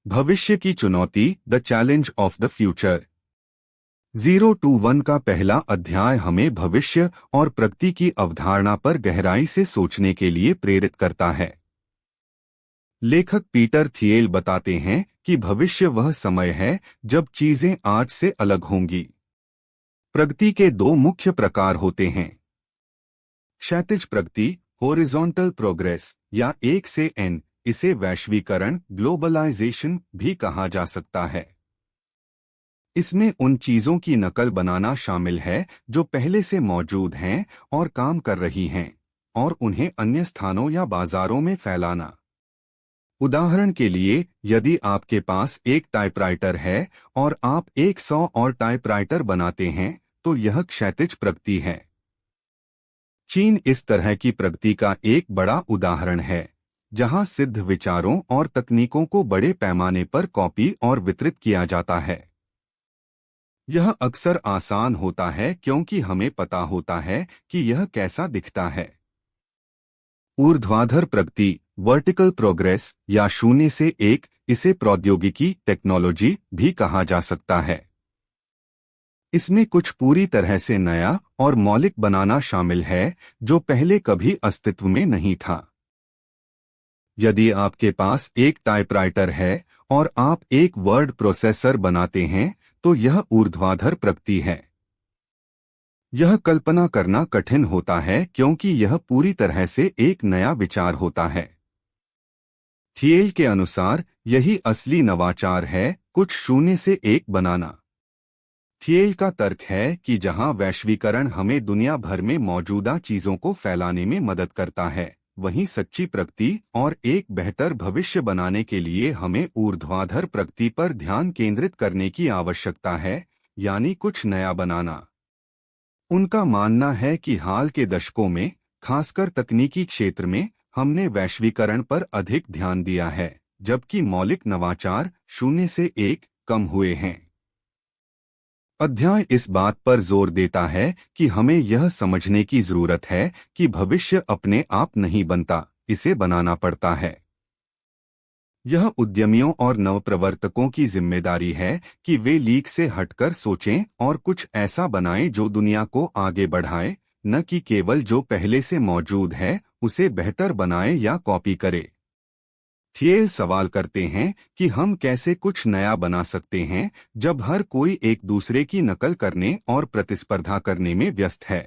भविष्य की चुनौती, the challenge of the future. 0 to 1 का पहला अध्याय हमें भविष्य और प्रगति की अवधारणा पर गहराई से सोचने के लिए प्रेरित करता है। लेखक पीटर थिएल बताते हैं कि भविष्य वह समय है जब चीजें आज से अलग होंगी। प्रगति के दो मुख्य प्रकार होते हैं। क्षैतिज प्रगति, हॉरिजॉन्टल प्रोग्रेस, या 1 से N, इसे वैश्वीकरण, ग्लोबलाइजेशन भी कहा जा सकता है। इसमें उन चीजों की नकल बनाना शामिल है जो पहले से मौजूद हैं और काम कर रही हैं, और उन्हें अन्य स्थानों या बाजारों में फैलाना। उदाहरण के लिए, यदि आपके पास एक टाइपराइटर है और आप 100 और टाइपराइटर बनाते हैं, तो यह क्षैतिज प्रगति है। चीन इस तरह की प्रगति का एक बड़ा उदाहरण है, जहां सिद्ध विचारों और तकनीकों को बड़े पैमाने पर कॉपी और वितरित किया जाता है। यह अक्सर आसान होता है क्योंकि हमें पता होता है कि यह कैसा दिखता है। ऊर्ध्वाधर प्रगति, वर्टिकल प्रोग्रेस, या 0 से 1, इसे प्रौद्योगिकी, टेक्नोलॉजी भी कहा जा सकता है। इसमें कुछ पूरी तरह से नया और मौलिक बनाना शामिल है जो पहले कभी अस्तित्व में नहीं था। यदि आपके पास एक टाइपराइटर है और आप एक वर्ड प्रोसेसर बनाते हैं, तो यह ऊर्ध्वाधर प्रगति है। यह कल्पना करना कठिन होता है क्योंकि यह पूरी तरह से एक नया विचार होता है। थिएल के अनुसार यही असली नवाचार है, कुछ 0 से 1 बनाना। थिएल का तर्क है कि जहां वैश्वीकरण हमें दुनिया भर में मौजूदा चीजों को फैलाने में मदद करता है, वहीं सच्ची प्रगति और एक बेहतर भविष्य बनाने के लिए हमें ऊर्ध्वाधर प्रगति पर ध्यान केंद्रित करने की आवश्यकता है, यानी कुछ नया बनाना। उनका मानना है कि हाल के दशकों में, खासकर तकनीकी क्षेत्र में, हमने वैश्वीकरण पर अधिक ध्यान दिया है, जबकि मौलिक नवाचार 0 से 1 कम हुए हैं। अध्याय इस बात पर जोर देता है कि हमें यह समझने की जरूरत है कि भविष्य अपने आप नहीं बनता, इसे बनाना पड़ता है। यह उद्यमियों और नवप्रवर्तकों की जिम्मेदारी है कि वे लीक से हटकर सोचें और कुछ ऐसा बनाएं जो दुनिया को आगे बढ़ाए, न कि केवल जो पहले से मौजूद है उसे बेहतर बनाए या कॉपी करे। थिएल सवाल करते हैं कि हम कैसे कुछ नया बना सकते हैं जब हर कोई एक दूसरे की नकल करने और प्रतिस्पर्धा करने में व्यस्त है।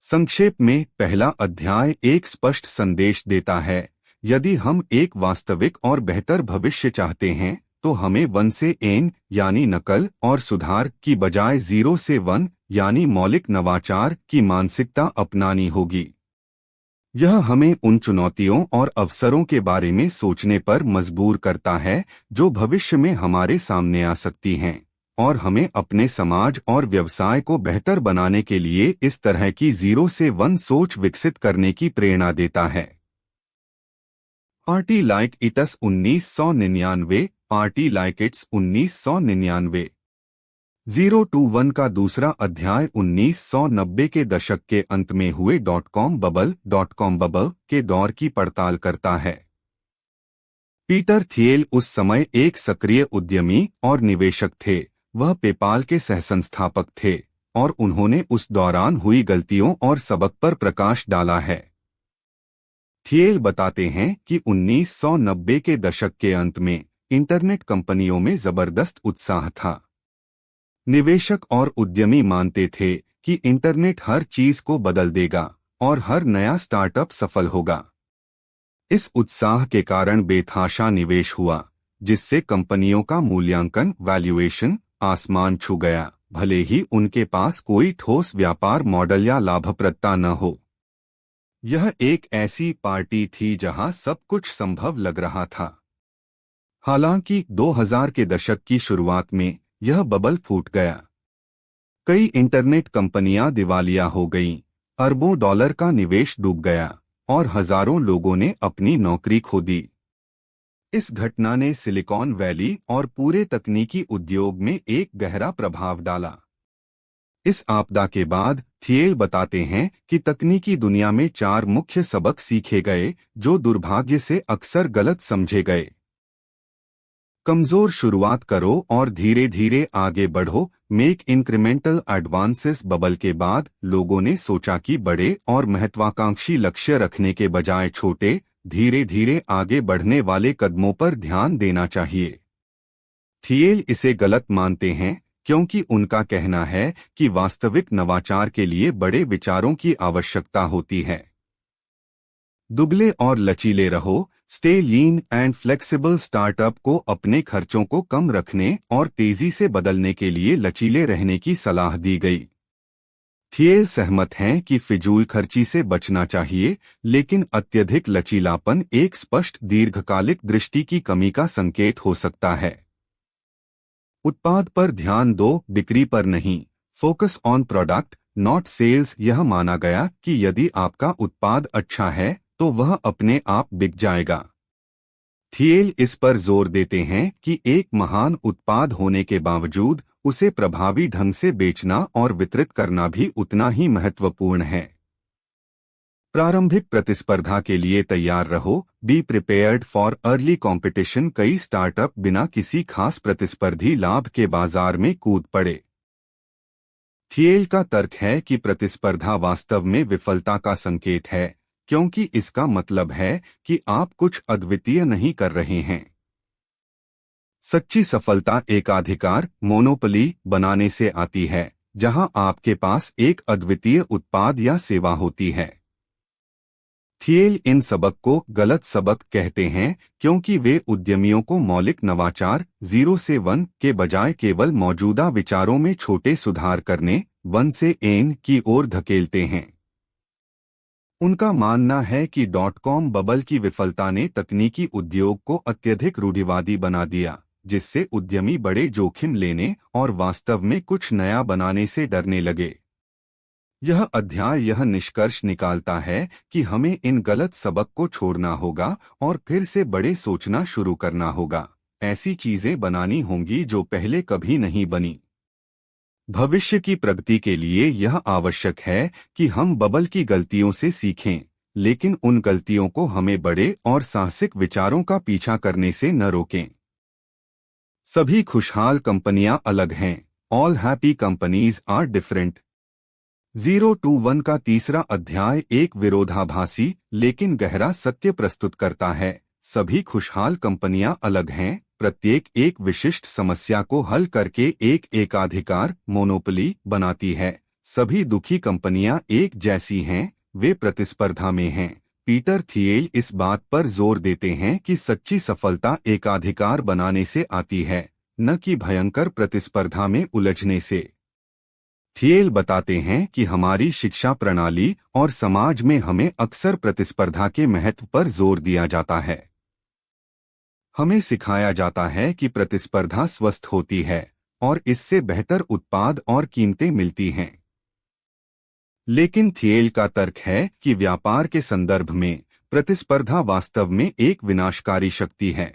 संक्षेप में, पहला अध्याय एक स्पष्ट संदेश देता है, यदि हम एक वास्तविक और बेहतर भविष्य चाहते हैं, तो हमें 1 से N, यानी नकल और सुधार, की बजाय 0 से 1, यानी मौलिक नवाचार की मानसिकता अपनानी होगी। यह हमें उन चुनौतियों और अवसरों के बारे में सोचने पर मजबूर करता है जो भविष्य में हमारे सामने आ सकती हैं, और हमें अपने समाज और व्यवसाय को बेहतर बनाने के लिए इस तरह की 0 से 1 सोच विकसित करने की प्रेरणा देता है। Party like it's 1999, party like it's 1999। 0 to 1 का दूसरा अध्याय 1990 के दशक के अंत में हुए .com बबल के दौर की पड़ताल करता है। पीटर थिएल उस समय एक सक्रिय उद्यमी और निवेशक थे। वह पेपाल के सहसंस्थापक थे, और उन्होंने उस दौरान हुई गलतियों और सबक पर प्रकाश डाला है। थिएल बताते हैं कि 1990 के दशक के अंत में इंटरनेट कंपनियों में जबरदस्त उत्साह था। निवेशक और उद्यमी मानते थे कि इंटरनेट हर चीज को बदल देगा और हर नया स्टार्टअप सफल होगा। इस उत्साह के कारण बेतहाशा निवेश हुआ, जिससे कंपनियों का मूल्यांकन, वैल्यूएशन, आसमान छू गया, भले ही उनके पास कोई ठोस व्यापार मॉडल या लाभप्रदता न हो। यह एक ऐसी पार्टी थी जहां सब कुछ संभव लग रहा था। हालांकि 2000 के दशक की शुरुआत में यह बबल फूट गया। कई इंटरनेट कंपनियां दिवालिया हो गईं, अरबों डॉलर का निवेश डूब गया, और हजारों लोगों ने अपनी नौकरी खो दी। इस घटना ने सिलिकॉन वैली और पूरे तकनीकी उद्योग में एक गहरा प्रभाव डाला। इस आपदा के बाद थिएल बताते हैं कि तकनीकी दुनिया में 4 मुख्य सबक सीखे गए जो दुर्भाग्य से अक्सर गलत समझे गए। कमजोर शुरुआत करो और धीरे धीरे आगे बढ़ो। Make incremental advances. बबल के बाद लोगों ने सोचा कि बड़े और महत्वाकांक्षी लक्ष्य रखने के बजाय छोटे, धीरे धीरे आगे बढ़ने वाले कदमों पर ध्यान देना चाहिए। थिएल इसे गलत मानते हैं क्योंकि उनका कहना है कि वास्तविक नवाचार के लिए बड़े विचारों की आवश्यकता होती है। दुबले और लचीले रहो। Stay lean and flexible. Startup को अपने खर्चों को कम रखने और तेजी से बदलने के लिए लचीले रहने की सलाह दी गई। थिएल सहमत हैं कि फिजूल खर्ची से बचना चाहिए, लेकिन अत्यधिक लचीलापन एक स्पष्ट दीर्घकालिक दृष्टि की कमी का संकेत हो सकता है। उत्पाद पर ध्यान दो, बिक्री पर नहीं। Focus on product not sales. यह माना गया कि यदि आपका उत्पाद अच्छा है तो वह अपने आप बिक जाएगा। थिएल इस पर जोर देते हैं कि एक महान उत्पाद होने के बावजूद उसे प्रभावी ढंग से बेचना और वितरित करना भी उतना ही महत्वपूर्ण है। प्रारंभिक प्रतिस्पर्धा के लिए तैयार रहो। Be prepared for early competition. कई स्टार्टअप बिना किसी खास प्रतिस्पर्धी लाभ के बाजार में कूद पड़े। थिएल का तर्क है कि प्रतिस्पर्धा वास्तव में विफलता का संकेत है, क्योंकि इसका मतलब है कि आप कुछ अद्वितीय नहीं कर रहे हैं। सच्ची सफलता एकाधिकार मोनोपोली बनाने से आती है, जहां आपके पास एक अद्वितीय उत्पाद या सेवा होती है। थिएल इन सबक को गलत सबक कहते हैं क्योंकि वे उद्यमियों को मौलिक नवाचार 0 से 1 के बजाय केवल मौजूदा विचारों में छोटे सुधार करने 1 से n की ओर धकेलते हैं। उनका मानना है कि .com बबल की विफलता ने तकनीकी उद्योग को अत्यधिक रूढ़िवादी बना दिया, जिससे उद्यमी बड़े जोखिम लेने और वास्तव में कुछ नया बनाने से डरने लगे। यह अध्याय यह निष्कर्ष निकालता है कि हमें इन गलत सबक को छोड़ना होगा और फिर से बड़े सोचना शुरू करना होगा। ऐसी चीजें बनानी होंगी जो पहले कभी नहीं बनी। भविष्य की प्रगति के लिए यह आवश्यक है कि हम बबल की गलतियों से सीखें, लेकिन उन गलतियों को हमें बड़े और साहसिक विचारों का पीछा करने से न रोकें। सभी खुशहाल कंपनियां अलग हैं। All happy companies are different. 0 to 1 का तीसरा अध्याय एक विरोधाभासी लेकिन गहरा सत्य प्रस्तुत करता है। सभी खुशहाल कंपनियां अलग हैं, प्रत्येक एक विशिष्ट समस्या को हल करके एक एकाधिकार मोनोपोली बनाती है। सभी दुखी कंपनियां एक जैसी हैं, वे प्रतिस्पर्धा में हैं। पीटर थिएल इस बात पर जोर देते हैं कि सच्ची सफलता एकाधिकार बनाने से आती है, न कि भयंकर प्रतिस्पर्धा में उलझने से। थिएल बताते हैं कि हमारी शिक्षा प्रणाली और समाज में हमें अक्सर प्रतिस्पर्धा के महत्व पर जोर दिया जाता है। हमें सिखाया जाता है कि प्रतिस्पर्धा स्वस्थ होती है और इससे बेहतर उत्पाद और कीमतें मिलती हैं। लेकिन थिएल का तर्क है कि व्यापार के संदर्भ में प्रतिस्पर्धा वास्तव में एक विनाशकारी शक्ति है।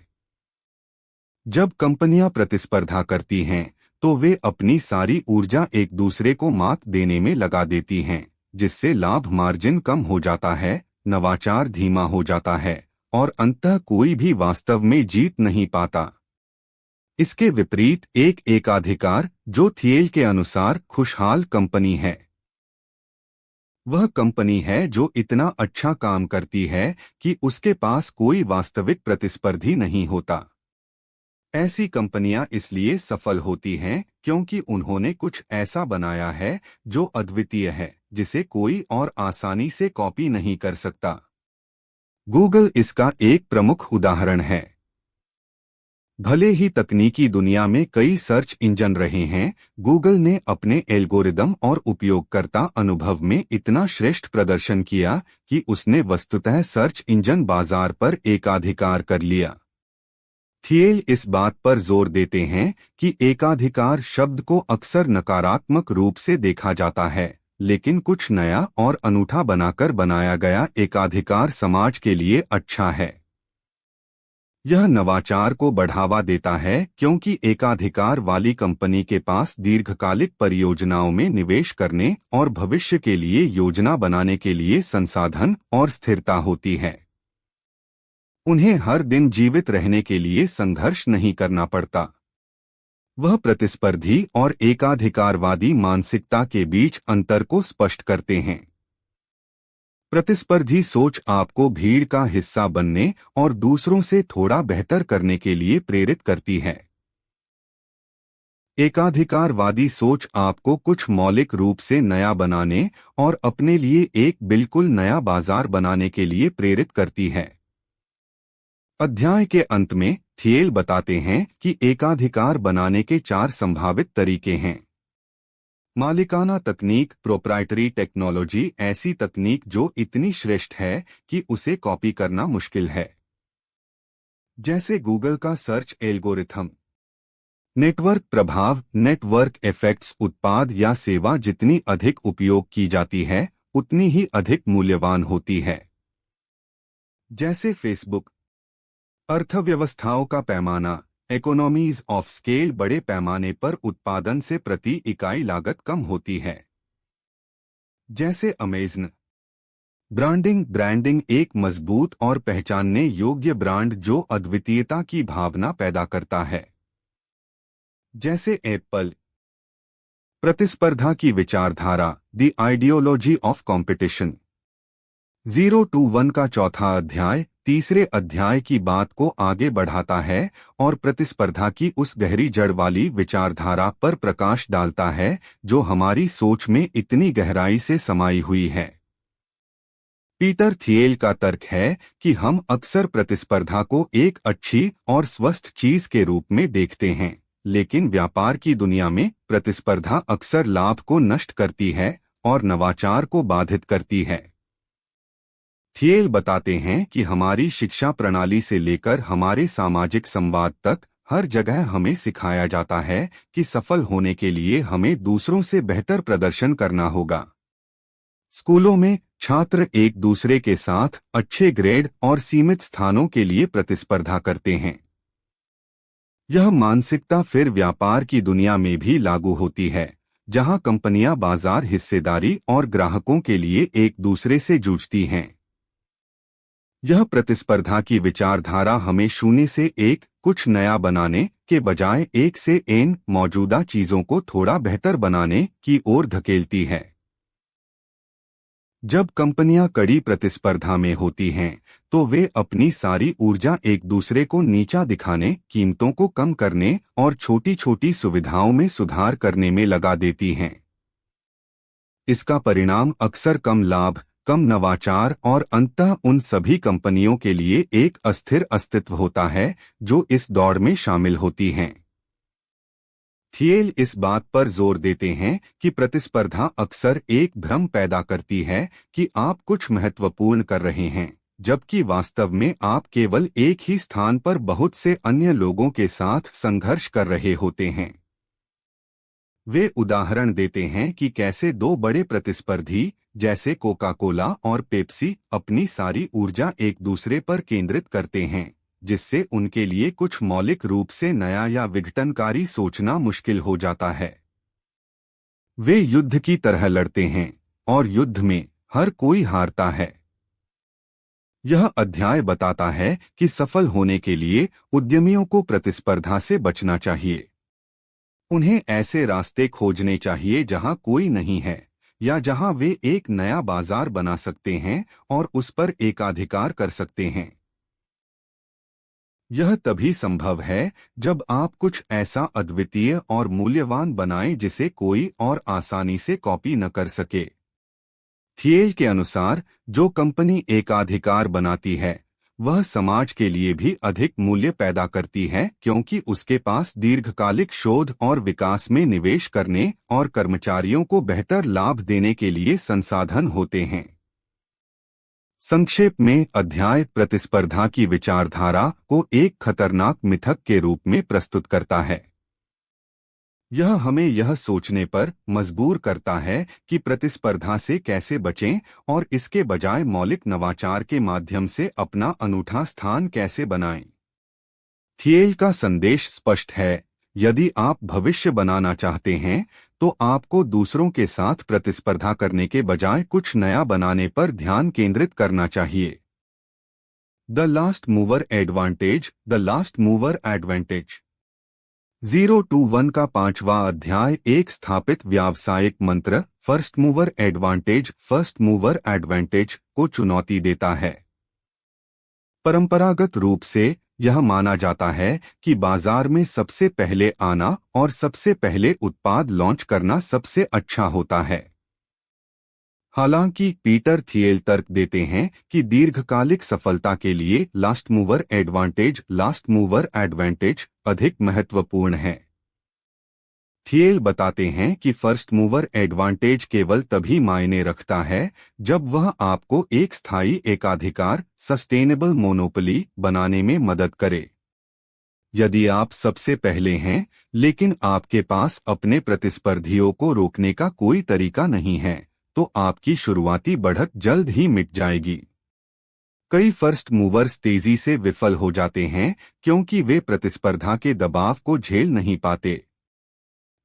जब कंपनियां प्रतिस्पर्धा करती हैं तो वे अपनी सारी ऊर्जा एक दूसरे को मात देने में लगा देती हैं, जिससे लाभ मार्जिन कम हो जाता है, नवाचार धीमा हो जाता है और अंततः कोई भी वास्तव में जीत नहीं पाता। इसके विपरीत एक एकाधिकार, जो थिएल के अनुसार खुशहाल कंपनी है, वह कंपनी है जो इतना अच्छा काम करती है कि उसके पास कोई वास्तविक प्रतिस्पर्धी नहीं होता। ऐसी कंपनियां इसलिए सफल होती हैं क्योंकि उन्होंने कुछ ऐसा बनाया है जो अद्वितीय है, जिसे कोई और आसानी से कॉपी नहीं कर सकता। गूगल इसका एक प्रमुख उदाहरण है। भले ही तकनीकी दुनिया में कई सर्च इंजन रहे हैं, गूगल ने अपने एल्गोरिदम और उपयोगकर्ता अनुभव में इतना श्रेष्ठ प्रदर्शन किया कि उसने वस्तुतः सर्च इंजन बाजार पर एकाधिकार कर लिया। थिएल इस बात पर जोर देते हैं कि एकाधिकार शब्द को अक्सर नकारात्मक रूप से देखा जाता है, लेकिन कुछ नया और अनूठा बनाकर बनाया गया एकाधिकार समाज के लिए अच्छा है। यह नवाचार को बढ़ावा देता है क्योंकि एकाधिकार वाली कंपनी के पास दीर्घकालिक परियोजनाओं में निवेश करने और भविष्य के लिए योजना बनाने के लिए संसाधन और स्थिरता होती है। उन्हें हर दिन जीवित रहने के लिए संघर्ष नहीं करना पड़ता। वह प्रतिस्पर्धी और एकाधिकारवादी मानसिकता के बीच अंतर को स्पष्ट करते हैं। प्रतिस्पर्धी सोच आपको भीड़ का हिस्सा बनने और दूसरों से थोड़ा बेहतर करने के लिए प्रेरित करती है। एकाधिकारवादी सोच आपको कुछ मौलिक रूप से नया बनाने और अपने लिए एक बिल्कुल नया बाजार बनाने के लिए प्रेरित करती है। अध्याय के अंत में थिएल बताते हैं कि एकाधिकार बनाने के 4 संभावित तरीके हैं। मालिकाना तकनीक, प्रोप्राइटरी टेक्नोलॉजी, ऐसी तकनीक जो इतनी श्रेष्ठ है कि उसे कॉपी करना मुश्किल है, जैसे गूगल का सर्च एल्गोरिथम। नेटवर्क प्रभाव, नेटवर्क इफेक्ट्स, उत्पाद या सेवा जितनी अधिक उपयोग की जाती है उतनी ही अधिक मूल्यवान होती है, जैसे फेसबुक। अर्थव्यवस्थाओं का पैमाना, इकोनॉमीज ऑफ स्केल, बड़े पैमाने पर उत्पादन से प्रति इकाई लागत कम होती है, जैसे अमेज़न। ब्रांडिंग, ब्रांडिंग एक मजबूत और पहचानने योग्य ब्रांड जो अद्वितीयता की भावना पैदा करता है, जैसे एप्पल। प्रतिस्पर्धा की विचारधारा, द आइडियोलॉजी ऑफ कॉम्पिटिशन। 0-1 का चौथा अध्याय तीसरे अध्याय की बात को आगे बढ़ाता है और प्रतिस्पर्धा की उस गहरी जड़ वाली विचारधारा पर प्रकाश डालता है जो हमारी सोच में इतनी गहराई से समाई हुई है। पीटर थिएल का तर्क है कि हम अक्सर प्रतिस्पर्धा को एक अच्छी और स्वस्थ चीज के रूप में देखते हैं, लेकिन व्यापार की दुनिया में प्रतिस्पर्धा अक्सर लाभ को नष्ट करती है और नवाचार को बाधित करती है। थिएल बताते हैं कि हमारी शिक्षा प्रणाली से लेकर हमारे सामाजिक संवाद तक हर जगह हमें सिखाया जाता है कि सफल होने के लिए हमें दूसरों से बेहतर प्रदर्शन करना होगा। स्कूलों में छात्र एक दूसरे के साथ अच्छे ग्रेड और सीमित स्थानों के लिए प्रतिस्पर्धा करते हैं। यह मानसिकता फिर व्यापार की दुनिया में भी लागू होती है, जहां कंपनियां बाजार हिस्सेदारी और ग्राहकों के लिए एक दूसरे से जूझती हैं। यह प्रतिस्पर्धा की विचारधारा हमें शून्य से एक कुछ नया बनाने के बजाय एक से एन मौजूदा चीजों को थोड़ा बेहतर बनाने की ओर धकेलती है। जब कंपनियां कड़ी प्रतिस्पर्धा में होती हैं, तो वे अपनी सारी ऊर्जा एक दूसरे को नीचा दिखाने, कीमतों को कम करने और छोटी छोटी सुविधाओं में सुधार करने में लगा देती हैं। इसका परिणाम अक्सर कम लाभ, कम नवाचार और अंततः उन सभी कंपनियों के लिए एक अस्थिर अस्तित्व होता है जो इस दौड़ में शामिल होती हैं। थिएल इस बात पर जोर देते हैं कि प्रतिस्पर्धा अक्सर एक भ्रम पैदा करती है कि आप कुछ महत्वपूर्ण कर रहे हैं, जबकि वास्तव में आप केवल एक ही स्थान पर बहुत से अन्य लोगों के साथ संघर्ष कर रहे होते हैं। वे उदाहरण देते हैं कि कैसे 2 बड़े प्रतिस्पर्धी जैसे कोका कोला और पेप्सी अपनी सारी ऊर्जा एक दूसरे पर केंद्रित करते हैं, जिससे उनके लिए कुछ मौलिक रूप से नया या विघटनकारी सोचना मुश्किल हो जाता है। वे युद्ध की तरह लड़ते हैं और युद्ध में हर कोई हारता है। यह अध्याय बताता है कि सफल होने के लिए उद्यमियों को प्रतिस्पर्धा से बचना चाहिए। उन्हें ऐसे रास्ते खोजने चाहिए जहां कोई नहीं है या जहां वे एक नया बाजार बना सकते हैं और उस पर एकाधिकार कर सकते हैं। यह तभी संभव है जब आप कुछ ऐसा अद्वितीय और मूल्यवान बनाएं जिसे कोई और आसानी से कॉपी न कर सके। थिएल के अनुसार जो कंपनी एकाधिकार बनाती है वह समाज के लिए भी अधिक मूल्य पैदा करती है, क्योंकि उसके पास दीर्घकालिक शोध और विकास में निवेश करने और कर्मचारियों को बेहतर लाभ देने के लिए संसाधन होते हैं। संक्षेप में अध्याय प्रतिस्पर्धा की विचारधारा को एक खतरनाक मिथक के रूप में प्रस्तुत करता है। यह हमें यह सोचने पर मजबूर करता है कि प्रतिस्पर्धा से कैसे बचें और इसके बजाय मौलिक नवाचार के माध्यम से अपना अनूठा स्थान कैसे बनाएं। थिएल का संदेश स्पष्ट है, यदि आप भविष्य बनाना चाहते हैं तो आपको दूसरों के साथ प्रतिस्पर्धा करने के बजाय कुछ नया बनाने पर ध्यान केंद्रित करना चाहिए। The last mover advantage, the last mover advantage. 021 का 5वां अध्याय एक स्थापित व्यावसायिक मंत्र first mover advantage, first mover advantage को चुनौती देता है। परंपरागत रूप से यह माना जाता है कि बाजार में सबसे पहले आना और सबसे पहले उत्पाद लॉन्च करना सबसे अच्छा होता है। हालांकि पीटर थियल तर्क देते हैं कि दीर्घकालिक सफलता के लिए लास्ट मूवर एडवांटेज अधिक महत्वपूर्ण है। थियल बताते हैं कि फर्स्ट मूवर एडवांटेज केवल तभी मायने रखता है जब वह आपको एक स्थायी एकाधिकार सस्टेनेबल मोनोपोली बनाने में मदद करे। यदि आप सबसे पहले हैं लेकिन आपके पास अपने प्रतिस्पर्धियों को रोकने का कोई तरीका नहीं है, तो आपकी शुरुआती बढ़त जल्द ही मिट जाएगी। कई फर्स्ट मूवर्स तेजी से विफल हो जाते हैं क्योंकि वे प्रतिस्पर्धा के दबाव को झेल नहीं पाते।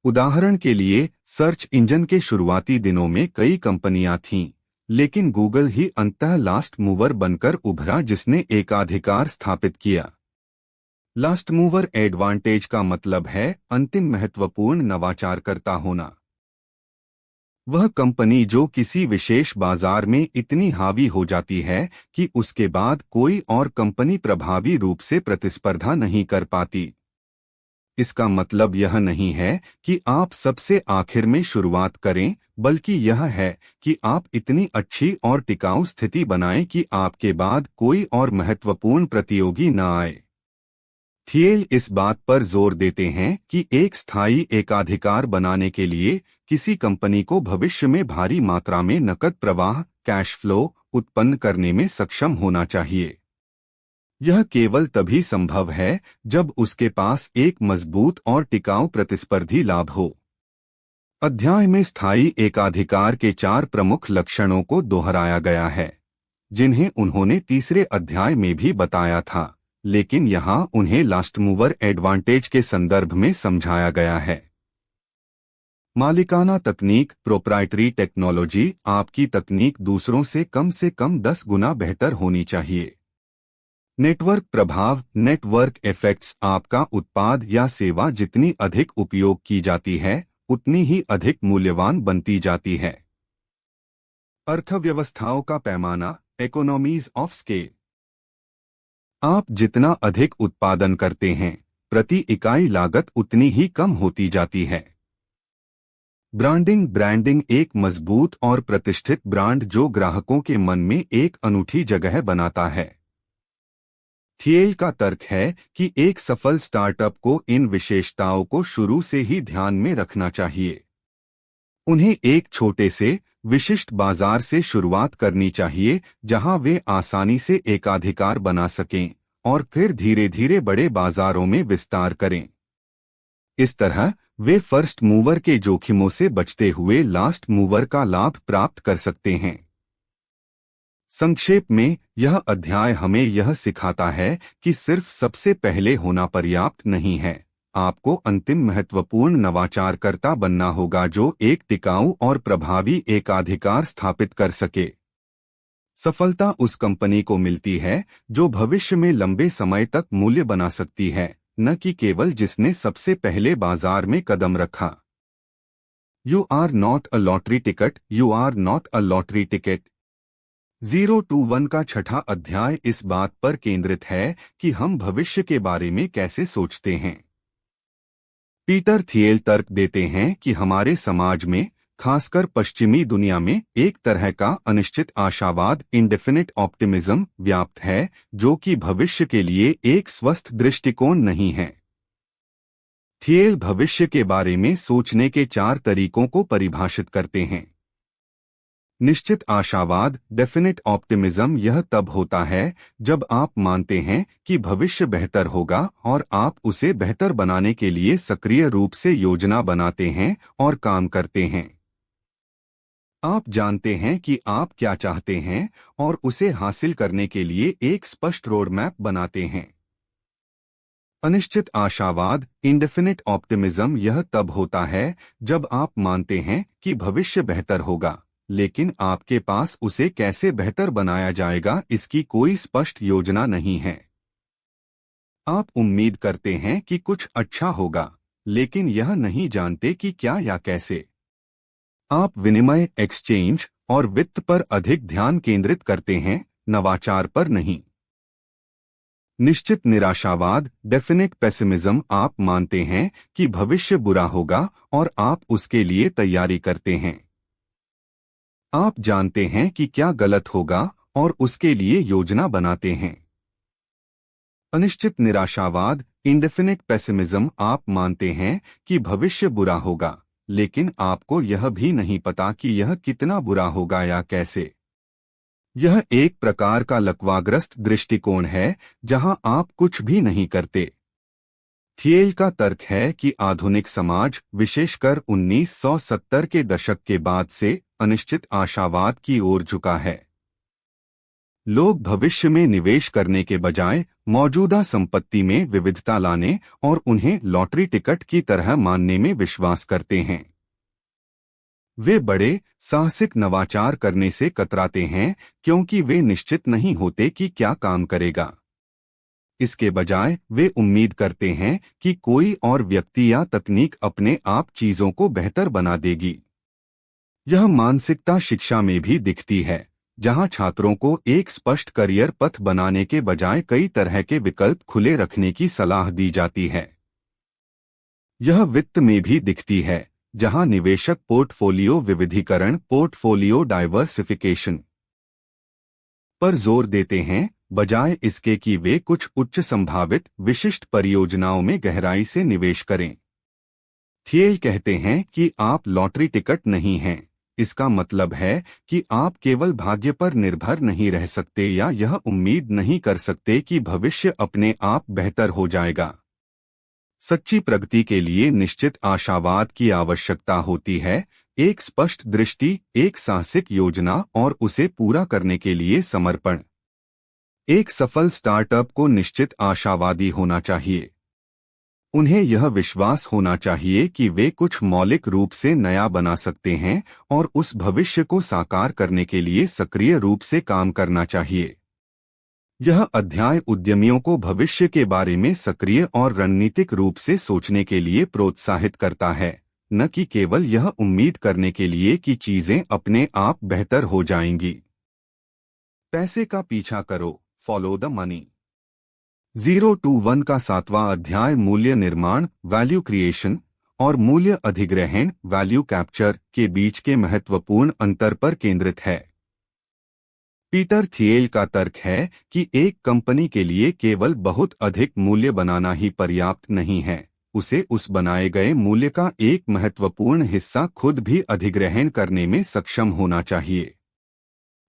उदाहरण के लिए सर्च इंजन के शुरुआती दिनों में कई कंपनियां थीं, लेकिन गूगल ही अंततः लास्ट मूवर बनकर उभरा जिसने एकाधिकार स्थापित किया। लास्ट मूवर एडवांटेज का मतलब है अंतिम महत्वपूर्ण नवाचारकर्ता होना। वह कंपनी जो किसी विशेष बाजार में इतनी हावी हो जाती है कि उसके बाद कोई और कंपनी प्रभावी रूप से प्रतिस्पर्धा नहीं कर पाती। इसका मतलब यह नहीं है कि आप सबसे आखिर में शुरुआत करें, बल्कि यह है कि आप इतनी अच्छी और टिकाऊ स्थिति बनाएं कि आपके बाद कोई और महत्वपूर्ण प्रतियोगी न आए। थियल इस बात पर जोर देते हैं कि एक स्थायी एकाधिकार बनाने के लिए किसी कंपनी को भविष्य में भारी मात्रा में नकद प्रवाह कैश फ्लो उत्पन्न करने में सक्षम होना चाहिए। यह केवल तभी संभव है जब उसके पास एक मजबूत और टिकाऊ प्रतिस्पर्धी लाभ हो। अध्याय में स्थायी एकाधिकार के 4 प्रमुख लक्षणों को दोहराया गया है, जिन्हें उन्होंने तीसरे अध्याय में भी बताया था, लेकिन यहाँ उन्हें लास्ट मूवर एडवांटेज के संदर्भ में समझाया गया है। मालिकाना तकनीक प्रोप्राइटरी टेक्नोलॉजी। आपकी तकनीक दूसरों से कम 10 गुना बेहतर होनी चाहिए। नेटवर्क प्रभाव नेटवर्क इफेक्ट्स। आपका उत्पाद या सेवा जितनी अधिक उपयोग की जाती है उतनी ही अधिक मूल्यवान बनती जाती है। अर्थव्यवस्थाओं का पैमाना इकोनॉमीज ऑफ स्केल। आप जितना अधिक उत्पादन करते हैं प्रति इकाई लागत उतनी ही कम होती जाती है। ब्रांडिंग एक मजबूत और प्रतिष्ठित ब्रांड जो ग्राहकों के मन में एक अनूठी जगह बनाता है। थियल का तर्क है कि एक सफल स्टार्टअप को इन विशेषताओं को शुरू से ही ध्यान में रखना चाहिए। उन्हें एक छोटे से विशिष्ट बाजार से शुरुआत करनी चाहिए जहां वे आसानी से एकाधिकार बना सकें और फिर धीरे धीरे बड़े बाजारों में विस्तार करें। इस तरह वे फर्स्ट मूवर के जोखिमों से बचते हुए लास्ट मूवर का लाभ प्राप्त कर सकते हैं। संक्षेप में यह अध्याय हमें यह सिखाता है कि सिर्फ सबसे पहले होना पर्याप्त नहीं है, आपको अंतिम महत्वपूर्ण नवाचारकर्ता बनना होगा जो एक टिकाऊ और प्रभावी एकाधिकार स्थापित कर सके। सफलता उस कंपनी को मिलती है जो भविष्य में लंबे समय तक मूल्य बना सकती है, न कि केवल जिसने सबसे पहले बाजार में कदम रखा। You are not a lottery ticket, you are not a lottery ticket. 021 का 6ठा अध्याय इस बात पर केंद्रित है कि हम भविष्य के बारे में कैसे सोचते हैं। पीटर थियल तर्क देते हैं कि हमारे समाज में, खासकर पश्चिमी दुनिया में, एक तरह का अनिश्चित आशावाद इंडेफिनिट ऑप्टिमिज्म व्याप्त है जो कि भविष्य के लिए एक स्वस्थ दृष्टिकोण नहीं है। थियल भविष्य के बारे में सोचने के 4 तरीकों को परिभाषित करते हैं। निश्चित आशावाद डेफिनिट ऑप्टिमिज्म यह तब होता है जब आप मानते हैं कि भविष्य बेहतर होगा और आप उसे बेहतर बनाने के लिए सक्रिय रूप से योजना बनाते हैं और काम करते हैं। आप जानते हैं कि आप क्या चाहते हैं और उसे हासिल करने के लिए एक स्पष्ट रोड मैप बनाते हैं। अनिश्चित आशावाद इंडेफिनिट ऑप्टिमिज्म यह तब होता है जब आप मानते हैं कि भविष्य बेहतर होगा, लेकिन आपके पास उसे कैसे बेहतर बनाया जाएगा इसकी कोई स्पष्ट योजना नहीं है। आप उम्मीद करते हैं कि कुछ अच्छा होगा, लेकिन यह नहीं जानते कि क्या या कैसे। आप विनिमय, एक्सचेंज और वित्त पर अधिक ध्यान केंद्रित करते हैं, नवाचार पर नहीं। निश्चित निराशावाद, डेफिनेट पेसिमिज्म, आप मानते हैं कि भविष्य बुरा होगा और आप उसके लिए तैयारी करते हैं। आप जानते हैं कि क्या गलत होगा और उसके लिए योजना बनाते हैं। अनिश्चित निराशावाद, इंडेफिनिट पेसिमिज्म, आप मानते हैं कि भविष्य बुरा होगा, लेकिन आपको यह भी नहीं पता कि यह कितना बुरा होगा या कैसे। यह एक प्रकार का लकवाग्रस्त दृष्टिकोण है जहां आप कुछ भी नहीं करते। थियल का तर्क है कि आधुनिक समाज, विशेषकर 1970 के दशक के बाद से, अनिश्चित आशावाद की ओर झुका है। लोग भविष्य में निवेश करने के बजाय मौजूदा संपत्ति में विविधता लाने और उन्हें लॉटरी टिकट की तरह मानने में विश्वास करते हैं। वे बड़े, साहसिक नवाचार करने से कतराते हैं क्योंकि वे निश्चित नहीं होते कि क्या काम करेगा। इसके बजाय वे उम्मीद करते हैं कि कोई और व्यक्ति या तकनीक अपने आप चीजों को बेहतर बना देगी। यह मानसिकता शिक्षा में भी दिखती है, जहां छात्रों को एक स्पष्ट करियर पथ बनाने के बजाय कई तरह के विकल्प खुले रखने की सलाह दी जाती है। यह वित्त में भी दिखती है, जहां निवेशक पोर्टफोलियो विविधीकरण, पोर्टफोलियो डाइवर्सिफिकेशन पर जोर देते हैं, बजाय इसके कि वे कुछ उच्च संभावित विशिष्ट परियोजनाओं में गहराई से निवेश करें। थियल कहते हैं कि आप लॉटरी टिकट नहीं हैं। इसका मतलब है कि आप केवल भाग्य पर निर्भर नहीं रह सकते या यह उम्मीद नहीं कर सकते कि भविष्य अपने आप बेहतर हो जाएगा। सच्ची प्रगति के लिए निश्चित आशावाद की आवश्यकता होती है, एक स्पष्ट दृष्टि, एक साहसिक योजना और उसे पूरा करने के लिए समर्पण। एक सफल स्टार्टअप को निश्चित आशावादी होना चाहिए। उन्हें यह विश्वास होना चाहिए कि वे कुछ मौलिक रूप से नया बना सकते हैं और उस भविष्य को साकार करने के लिए सक्रिय रूप से काम करना चाहिए। यह अध्याय उद्यमियों को भविष्य के बारे में सक्रिय और रणनीतिक रूप से सोचने के लिए प्रोत्साहित करता है, न कि केवल यह उम्मीद करने के लिए कि चीजें अपने आप बेहतर हो जाएंगी। पैसे का पीछा करो, फॉलो द मनी। 0-1 का 7वां अध्याय मूल्य निर्माण, वैल्यू क्रिएशन और मूल्य अधिग्रहण, वैल्यू कैप्चर के बीच के महत्वपूर्ण अंतर पर केंद्रित है। पीटर थियल का तर्क है कि एक कंपनी के लिए केवल बहुत अधिक मूल्य बनाना ही पर्याप्त नहीं है, उसे उस बनाए गए मूल्य का एक महत्वपूर्ण हिस्सा खुद भी अधिग्रहण करने में सक्षम होना चाहिए।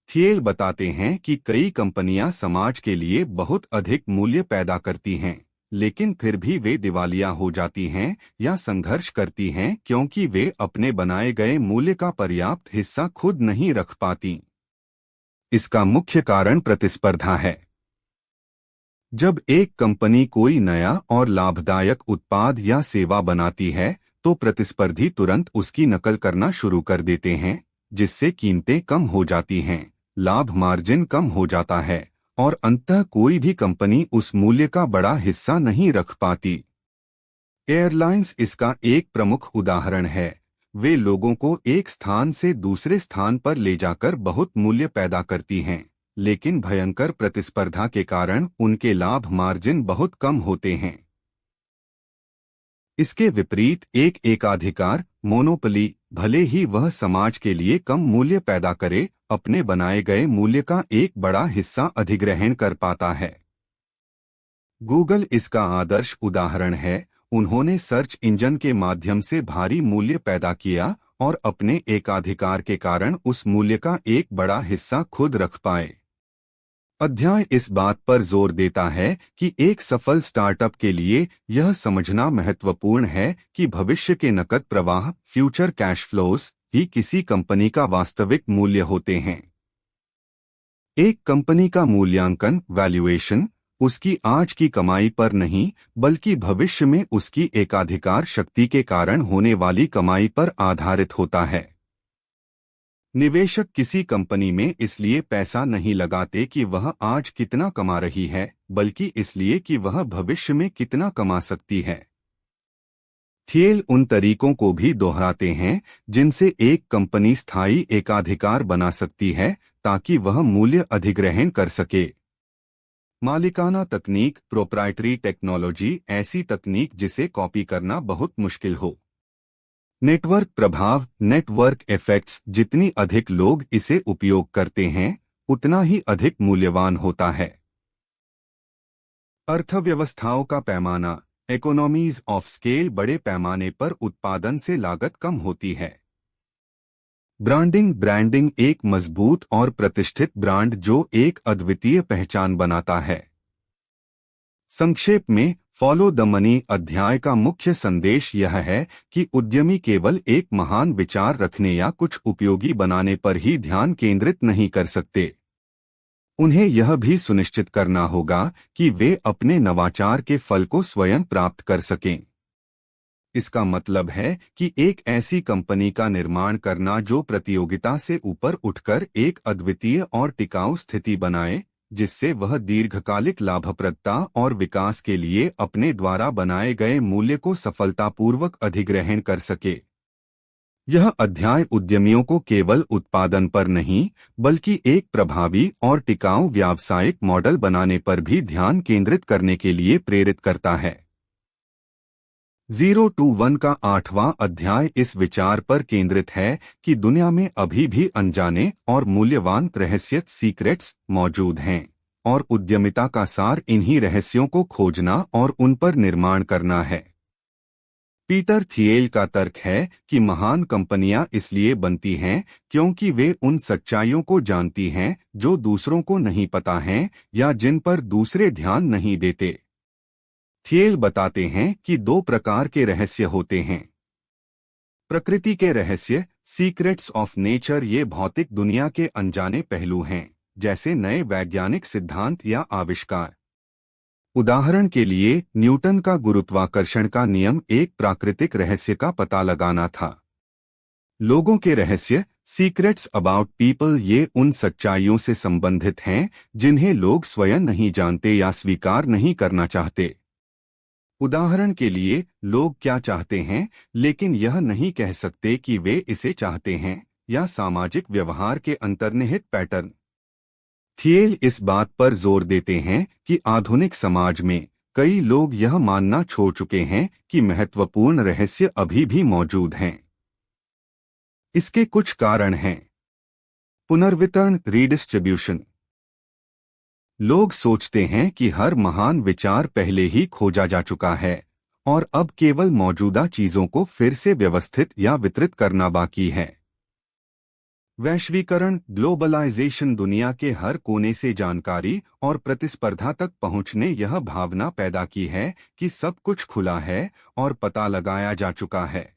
थियल बताते हैं कि कई कंपनियां समाज के लिए बहुत अधिक मूल्य पैदा करती हैं, लेकिन फिर भी वे दिवालिया हो जाती हैं या संघर्ष करती हैं क्योंकि वे अपने बनाए गए मूल्य का पर्याप्त हिस्सा खुद नहीं रख पाती। इसका मुख्य कारण प्रतिस्पर्धा है। जब एक कंपनी कोई नया और लाभदायक उत्पाद या सेवा बनाती है, तो प्रतिस्पर्धी तुरंत उसकी नकल करना शुरू कर देते हैं, जिससे कीमतें कम हो जाती हैं, लाभ मार्जिन कम हो जाता है और अंततः कोई भी कंपनी उस मूल्य का बड़ा हिस्सा नहीं रख पाती। एयरलाइंस इसका एक प्रमुख उदाहरण है। वे लोगों को एक स्थान से दूसरे स्थान पर ले जाकर बहुत मूल्य पैदा करती हैं, लेकिन भयंकर प्रतिस्पर्धा के कारण उनके लाभ मार्जिन बहुत कम होते हैं। इसके विपरीत एक एकाधिकार, मोनोपोली, भले ही वह समाज के लिए कम मूल्य पैदा करे, अपने बनाए गए मूल्य का एक बड़ा हिस्सा अधिग्रहण कर पाता है। गूगल इसका आदर्श उदाहरण है। उन्होंने सर्च इंजन के माध्यम से भारी मूल्य पैदा किया और अपने एकाधिकार के कारण उस मूल्य का एक बड़ा हिस्सा खुद रख पाए। अध्याय इस बात पर जोर देता है कि एक सफल स्टार्टअप के लिए यह समझना महत्वपूर्ण है कि भविष्य के नकद प्रवाह, फ्यूचर कैश फ्लोज, ही किसी कंपनी का वास्तविक मूल्य होते हैं। एक कंपनी का मूल्यांकन, वैल्यूएशन, उसकी आज की कमाई पर नहीं, बल्कि भविष्य में उसकी एकाधिकार शक्ति के कारण होने वाली कमाई पर आधारित होता है। निवेशक किसी कंपनी में इसलिए पैसा नहीं लगाते कि वह आज कितना कमा रही है, बल्कि इसलिए कि वह भविष्य में कितना कमा सकती है। थियल उन तरीकों को भी दोहराते हैं जिनसे एक कंपनी स्थायी एकाधिकार बना सकती है ताकि वह मूल्य अधिग्रहण कर सके। मालिकाना तकनीक, प्रोप्राइटरी टेक्नोलॉजी, ऐसी तकनीक जिसे कॉपी करना बहुत मुश्किल हो। नेटवर्क प्रभाव, नेटवर्क इफेक्ट्स, जितनी अधिक लोग इसे उपयोग करते हैं उतना ही अधिक मूल्यवान होता है। अर्थव्यवस्थाओं का पैमाना, इकोनॉमीज ऑफ स्केल, बड़े पैमाने पर उत्पादन से लागत कम होती है। ब्रांडिंग, ब्रांडिंग एक मजबूत और प्रतिष्ठित ब्रांड जो एक अद्वितीय पहचान बनाता है। संक्षेप में, फॉलो द मनी अध्याय का मुख्य संदेश यह है कि उद्यमी केवल एक महान विचार रखने या कुछ उपयोगी बनाने पर ही ध्यान केंद्रित नहीं कर सकते। उन्हें यह भी सुनिश्चित करना होगा कि वे अपने नवाचार के फल को स्वयं प्राप्त कर सकें। इसका मतलब है कि एक ऐसी कंपनी का निर्माण करना जो प्रतियोगिता से ऊपर उठकर एक अद्वितीय और टिकाऊ स्थिति बनाए, जिससे वह दीर्घकालिक लाभप्रदता और विकास के लिए अपने द्वारा बनाए गए मूल्य को सफलतापूर्वक अधिग्रहण कर सके। यह अध्याय उद्यमियों को केवल उत्पादन पर नहीं, बल्कि एक प्रभावी और टिकाऊ व्यावसायिक मॉडल बनाने पर भी ध्यान केंद्रित करने के लिए प्रेरित करता है। 0 to 1 का 8वां अध्याय इस विचार पर केंद्रित है कि दुनिया में अभी भी अनजाने और मूल्यवान रहस्य सीक्रेट्स मौजूद हैं, और उद्यमिता का सार इन्हीं रहस्यों को खोजना और उन पर निर्माण करना है। पीटर थियल का तर्क है कि महान कंपनियां इसलिए बनती हैं क्योंकि वे उन सच्चाइयों को जानती हैं जो दूसरों को नहीं पता हैं या जिन पर दूसरे ध्यान नहीं देते। थियल बताते हैं कि दो प्रकार के रहस्य होते हैं। प्रकृति के रहस्य, सीक्रेट्स ऑफ नेचर, ये भौतिक दुनिया के अनजाने पहलू हैं, जैसे नए वैज्ञानिक सिद्धांत या आविष्कार। उदाहरण के लिए, न्यूटन का गुरुत्वाकर्षण का नियम एक प्राकृतिक रहस्य का पता लगाना था। लोगों के रहस्य, सीक्रेट्स अबाउट पीपल, ये उन सच्चाइयों से संबंधित हैं जिन्हें लोग स्वयं नहीं जानते या स्वीकार नहीं करना चाहते। उदाहरण के लिए, लोग क्या चाहते हैं लेकिन यह नहीं कह सकते कि वे इसे चाहते हैं, या सामाजिक व्यवहार के अंतर्निहित पैटर्न। थियल इस बात पर जोर देते हैं कि आधुनिक समाज में कई लोग यह मानना छोड़ चुके हैं कि महत्वपूर्ण रहस्य अभी भी मौजूद हैं। इसके कुछ कारण हैं। पुनर्वितरण, रीडिस्ट्रीब्यूशन। लोग सोचते हैं कि हर महान विचार पहले ही खोजा जा चुका है और अब केवल मौजूदा चीजों को फिर से व्यवस्थित या वितरित करना बाकी है। वैश्वीकरण, ग्लोबलाइजेशन, दुनिया के हर कोने से जानकारी और प्रतिस्पर्धा तक पहुंचने यह भावना पैदा की है कि सब कुछ खुला है और पता लगाया जा चुका है।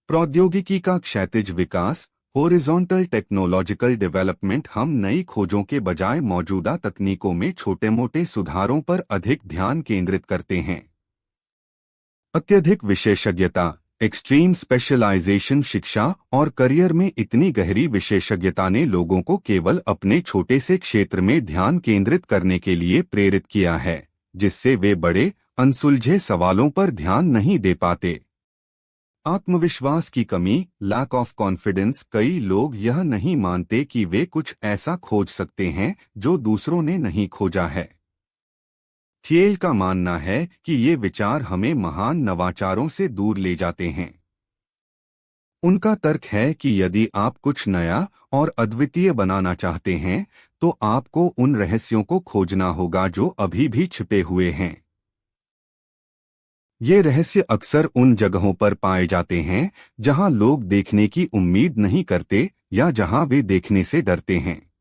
प्रौद्योगिकी का क्षैतिज विकास, हॉरिजॉन्टल टेक्नोलॉजिकल डेवलपमेंट, हम नई खोजों के बजाय मौजूदा तकनीकों में छोटे-मोटे सुधारों पर अधिक ध्यान केंद्रित करते हैं। अत्यधिक विशेषज्ञता, एक्सट्रीम स्पेशलाइजेशन, शिक्षा और करियर में इतनी गहरी विशेषज्ञता ने लोगों को केवल अपने छोटे से क्षेत्र में ध्यान केंद्रित करने के लिए प्रेरित किया है, जिससे वे बड़े, अनसुलझे सवालों पर ध्यान नहीं दे पाते। आत्मविश्वास की कमी, लैक ऑफ कॉन्फिडेंस, कई लोग यह नहीं मानते कि वे कुछ ऐसा खोज सकते हैं जो दूसरों ने नहीं खोजा है। थियल का मानना है कि ये विचार हमें महान नवाचारों से दूर ले जाते हैं। उनका तर्क है कि यदि आप कुछ नया और अद्वितीय बनाना चाहते हैं तो आपको उन रहस्यों को खोजना होगा जो अभी भी छिपे हुए हैं। ये रहस्य अक्सर उन जगहों पर पाए जाते हैं जहां लोग देखने की उम्मीद नहीं करते या जहां वे देखने से डरते हैं।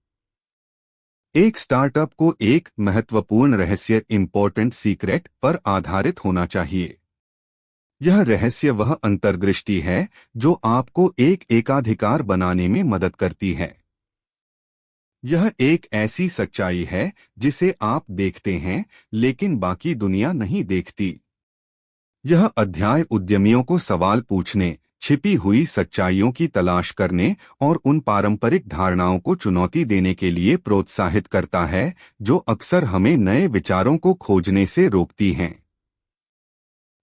एक स्टार्टअप को एक महत्वपूर्ण रहस्य, इम्पोर्टेंट सीक्रेट, पर आधारित होना चाहिए। यह रहस्य वह अंतर्दृष्टि है जो आपको एक एकाधिकार बनाने में मदद करती है। यह एक ऐसी सच्चाई है जिसे आप देखते हैं लेकिन बाकी दुनिया नहीं देखती। यह अध्याय उद्यमियों को सवाल पूछने, छिपी हुई सच्चाइयों की तलाश करने और उन पारंपरिक धारणाओं को चुनौती देने के लिए प्रोत्साहित करता है जो अक्सर हमें नए विचारों को खोजने से रोकती हैं।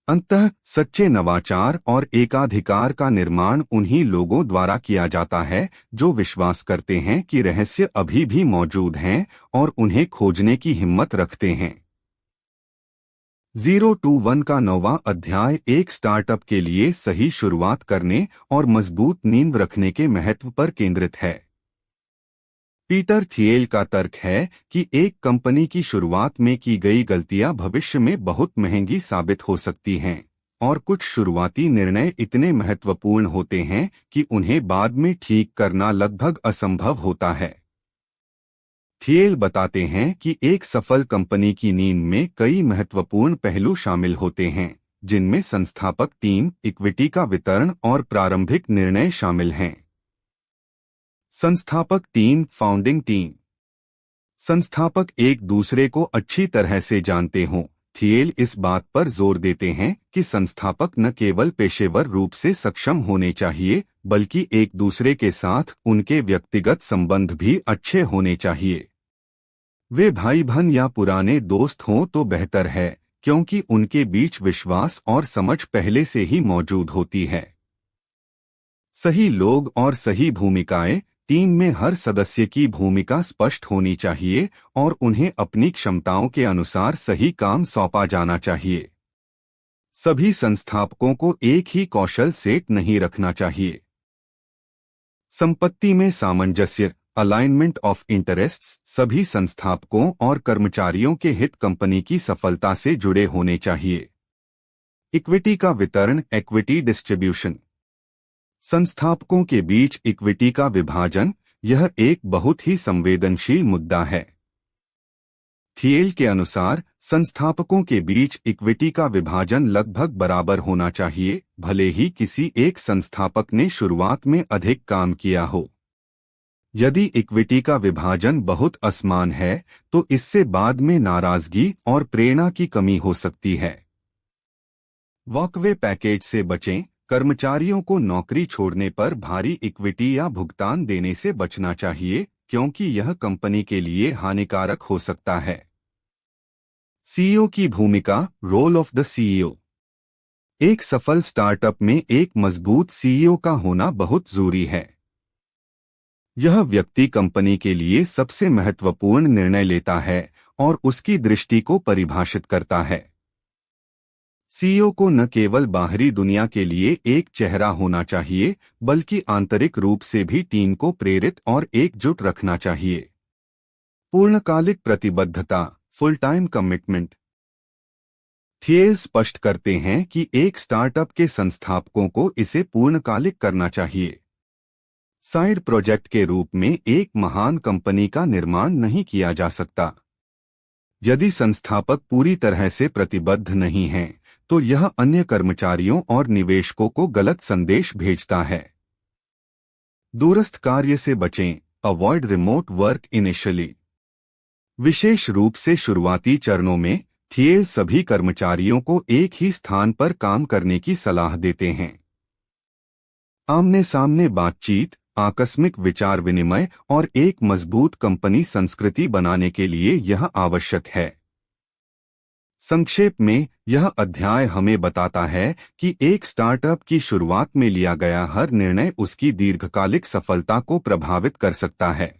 अंततः सच्चे नवाचार और एकाधिकार का निर्माण उन्हीं लोगों द्वारा किया जाता है जो विश्वास करते हैं कि रहस्य अभी भी मौजूद हैं और उन्हें खोजने की हिम्मत रखते हैं। 021 का 9वां अध्याय एक स्टार्टअप के लिए सही शुरुआत करने और मजबूत नींव रखने के महत्व पर केंद्रित है। पीटर थिएल का तर्क है कि एक कंपनी की शुरुआत में की गई गलतियां भविष्य में बहुत महंगी साबित हो सकती हैं और कुछ शुरुआती निर्णय इतने महत्वपूर्ण होते हैं कि उन्हें बाद में ठीक करना लगभग असंभव होता है। थिएल बताते हैं कि एक सफल कंपनी की नींव में कई महत्वपूर्ण पहलू शामिल होते हैं, जिनमें संस्थापक टीम, इक्विटी का वितरण और प्रारंभिक निर्णय शामिल हैं। संस्थापक टीम, फाउंडिंग टीम। संस्थापक एक दूसरे को अच्छी तरह से जानते हों। थिएल इस बात पर जोर देते हैं कि संस्थापक न केवल पेशेवर रूप से सक्षम होने चाहिए, बल्कि एक दूसरे के साथ उनके व्यक्तिगत संबंध भी अच्छे होने चाहिए। वे भाई बहन या पुराने दोस्त हों तो बेहतर है, क्योंकि उनके बीच विश्वास और समझ पहले से ही मौजूद होती है। सही लोग और सही भूमिकाएं। टीम में हर सदस्य की भूमिका स्पष्ट होनी चाहिए और उन्हें अपनी क्षमताओं के अनुसार सही काम सौंपा जाना चाहिए। सभी संस्थापकों को एक ही कौशल सेट नहीं रखना चाहिए। संपत्ति में सामंजस्य, अलाइनमेंट ऑफ इंटरेस्ट्स। सभी संस्थापकों और कर्मचारियों के हित कंपनी की सफलता से जुड़े होने चाहिए। इक्विटी का वितरण, इक्विटी डिस्ट्रीब्यूशन। संस्थापकों के बीच इक्विटी का विभाजन, यह एक बहुत ही संवेदनशील मुद्दा है। थिएल के अनुसार संस्थापकों के बीच इक्विटी का विभाजन लगभग बराबर होना चाहिए, भले ही किसी एक संस्थापक ने शुरुआत में अधिक काम किया हो। यदि इक्विटी का विभाजन बहुत असमान है तो इससे बाद में नाराजगी और प्रेरणा की कमी हो सकती है। वॉकवे पैकेज से बचें। कर्मचारियों को नौकरी छोड़ने पर भारी इक्विटी या भुगतान देने से बचना चाहिए, क्योंकि यह कंपनी के लिए हानिकारक हो सकता है। सीईओ की भूमिका, रोल ऑफ द सीईओ। एक सफल स्टार्टअप में एक मजबूत सीईओ का होना बहुत जरूरी है। यह व्यक्ति कंपनी के लिए सबसे महत्वपूर्ण निर्णय लेता है और उसकी दृष्टि को परिभाषित करता है। सीईओ को न केवल बाहरी दुनिया के लिए एक चेहरा होना चाहिए, बल्कि आंतरिक रूप से भी टीम को प्रेरित और एकजुट रखना चाहिए। पूर्णकालिक प्रतिबद्धता, फुल टाइम कमिटमेंट। थिएल स्पष्ट करते हैं कि एक स्टार्टअप के संस्थापकों को इसे पूर्णकालिक करना चाहिए। साइड प्रोजेक्ट के रूप में एक महान कंपनी का निर्माण नहीं किया जा सकता। यदि संस्थापक पूरी तरह से प्रतिबद्ध नहीं हैं, तो यह अन्य कर्मचारियों और निवेशकों को गलत संदेश भेजता है। दूरस्थ कार्य से बचें, अवॉइड रिमोट वर्क इनिशियली। विशेष रूप से शुरुआती चरणों में थिएल सभी कर्मचारियों को एक ही स्थान पर काम करने की सलाह देते हैं। आमने सामने बातचीत, आकस्मिक विचार विनिमय और एक मजबूत कंपनी संस्कृति बनाने के लिए यह आवश्यक है। संक्षेप में, यह अध्याय हमें बताता है कि एक स्टार्टअप की शुरुआत में लिया गया हर निर्णय उसकी दीर्घकालिक सफलता को प्रभावित कर सकता है।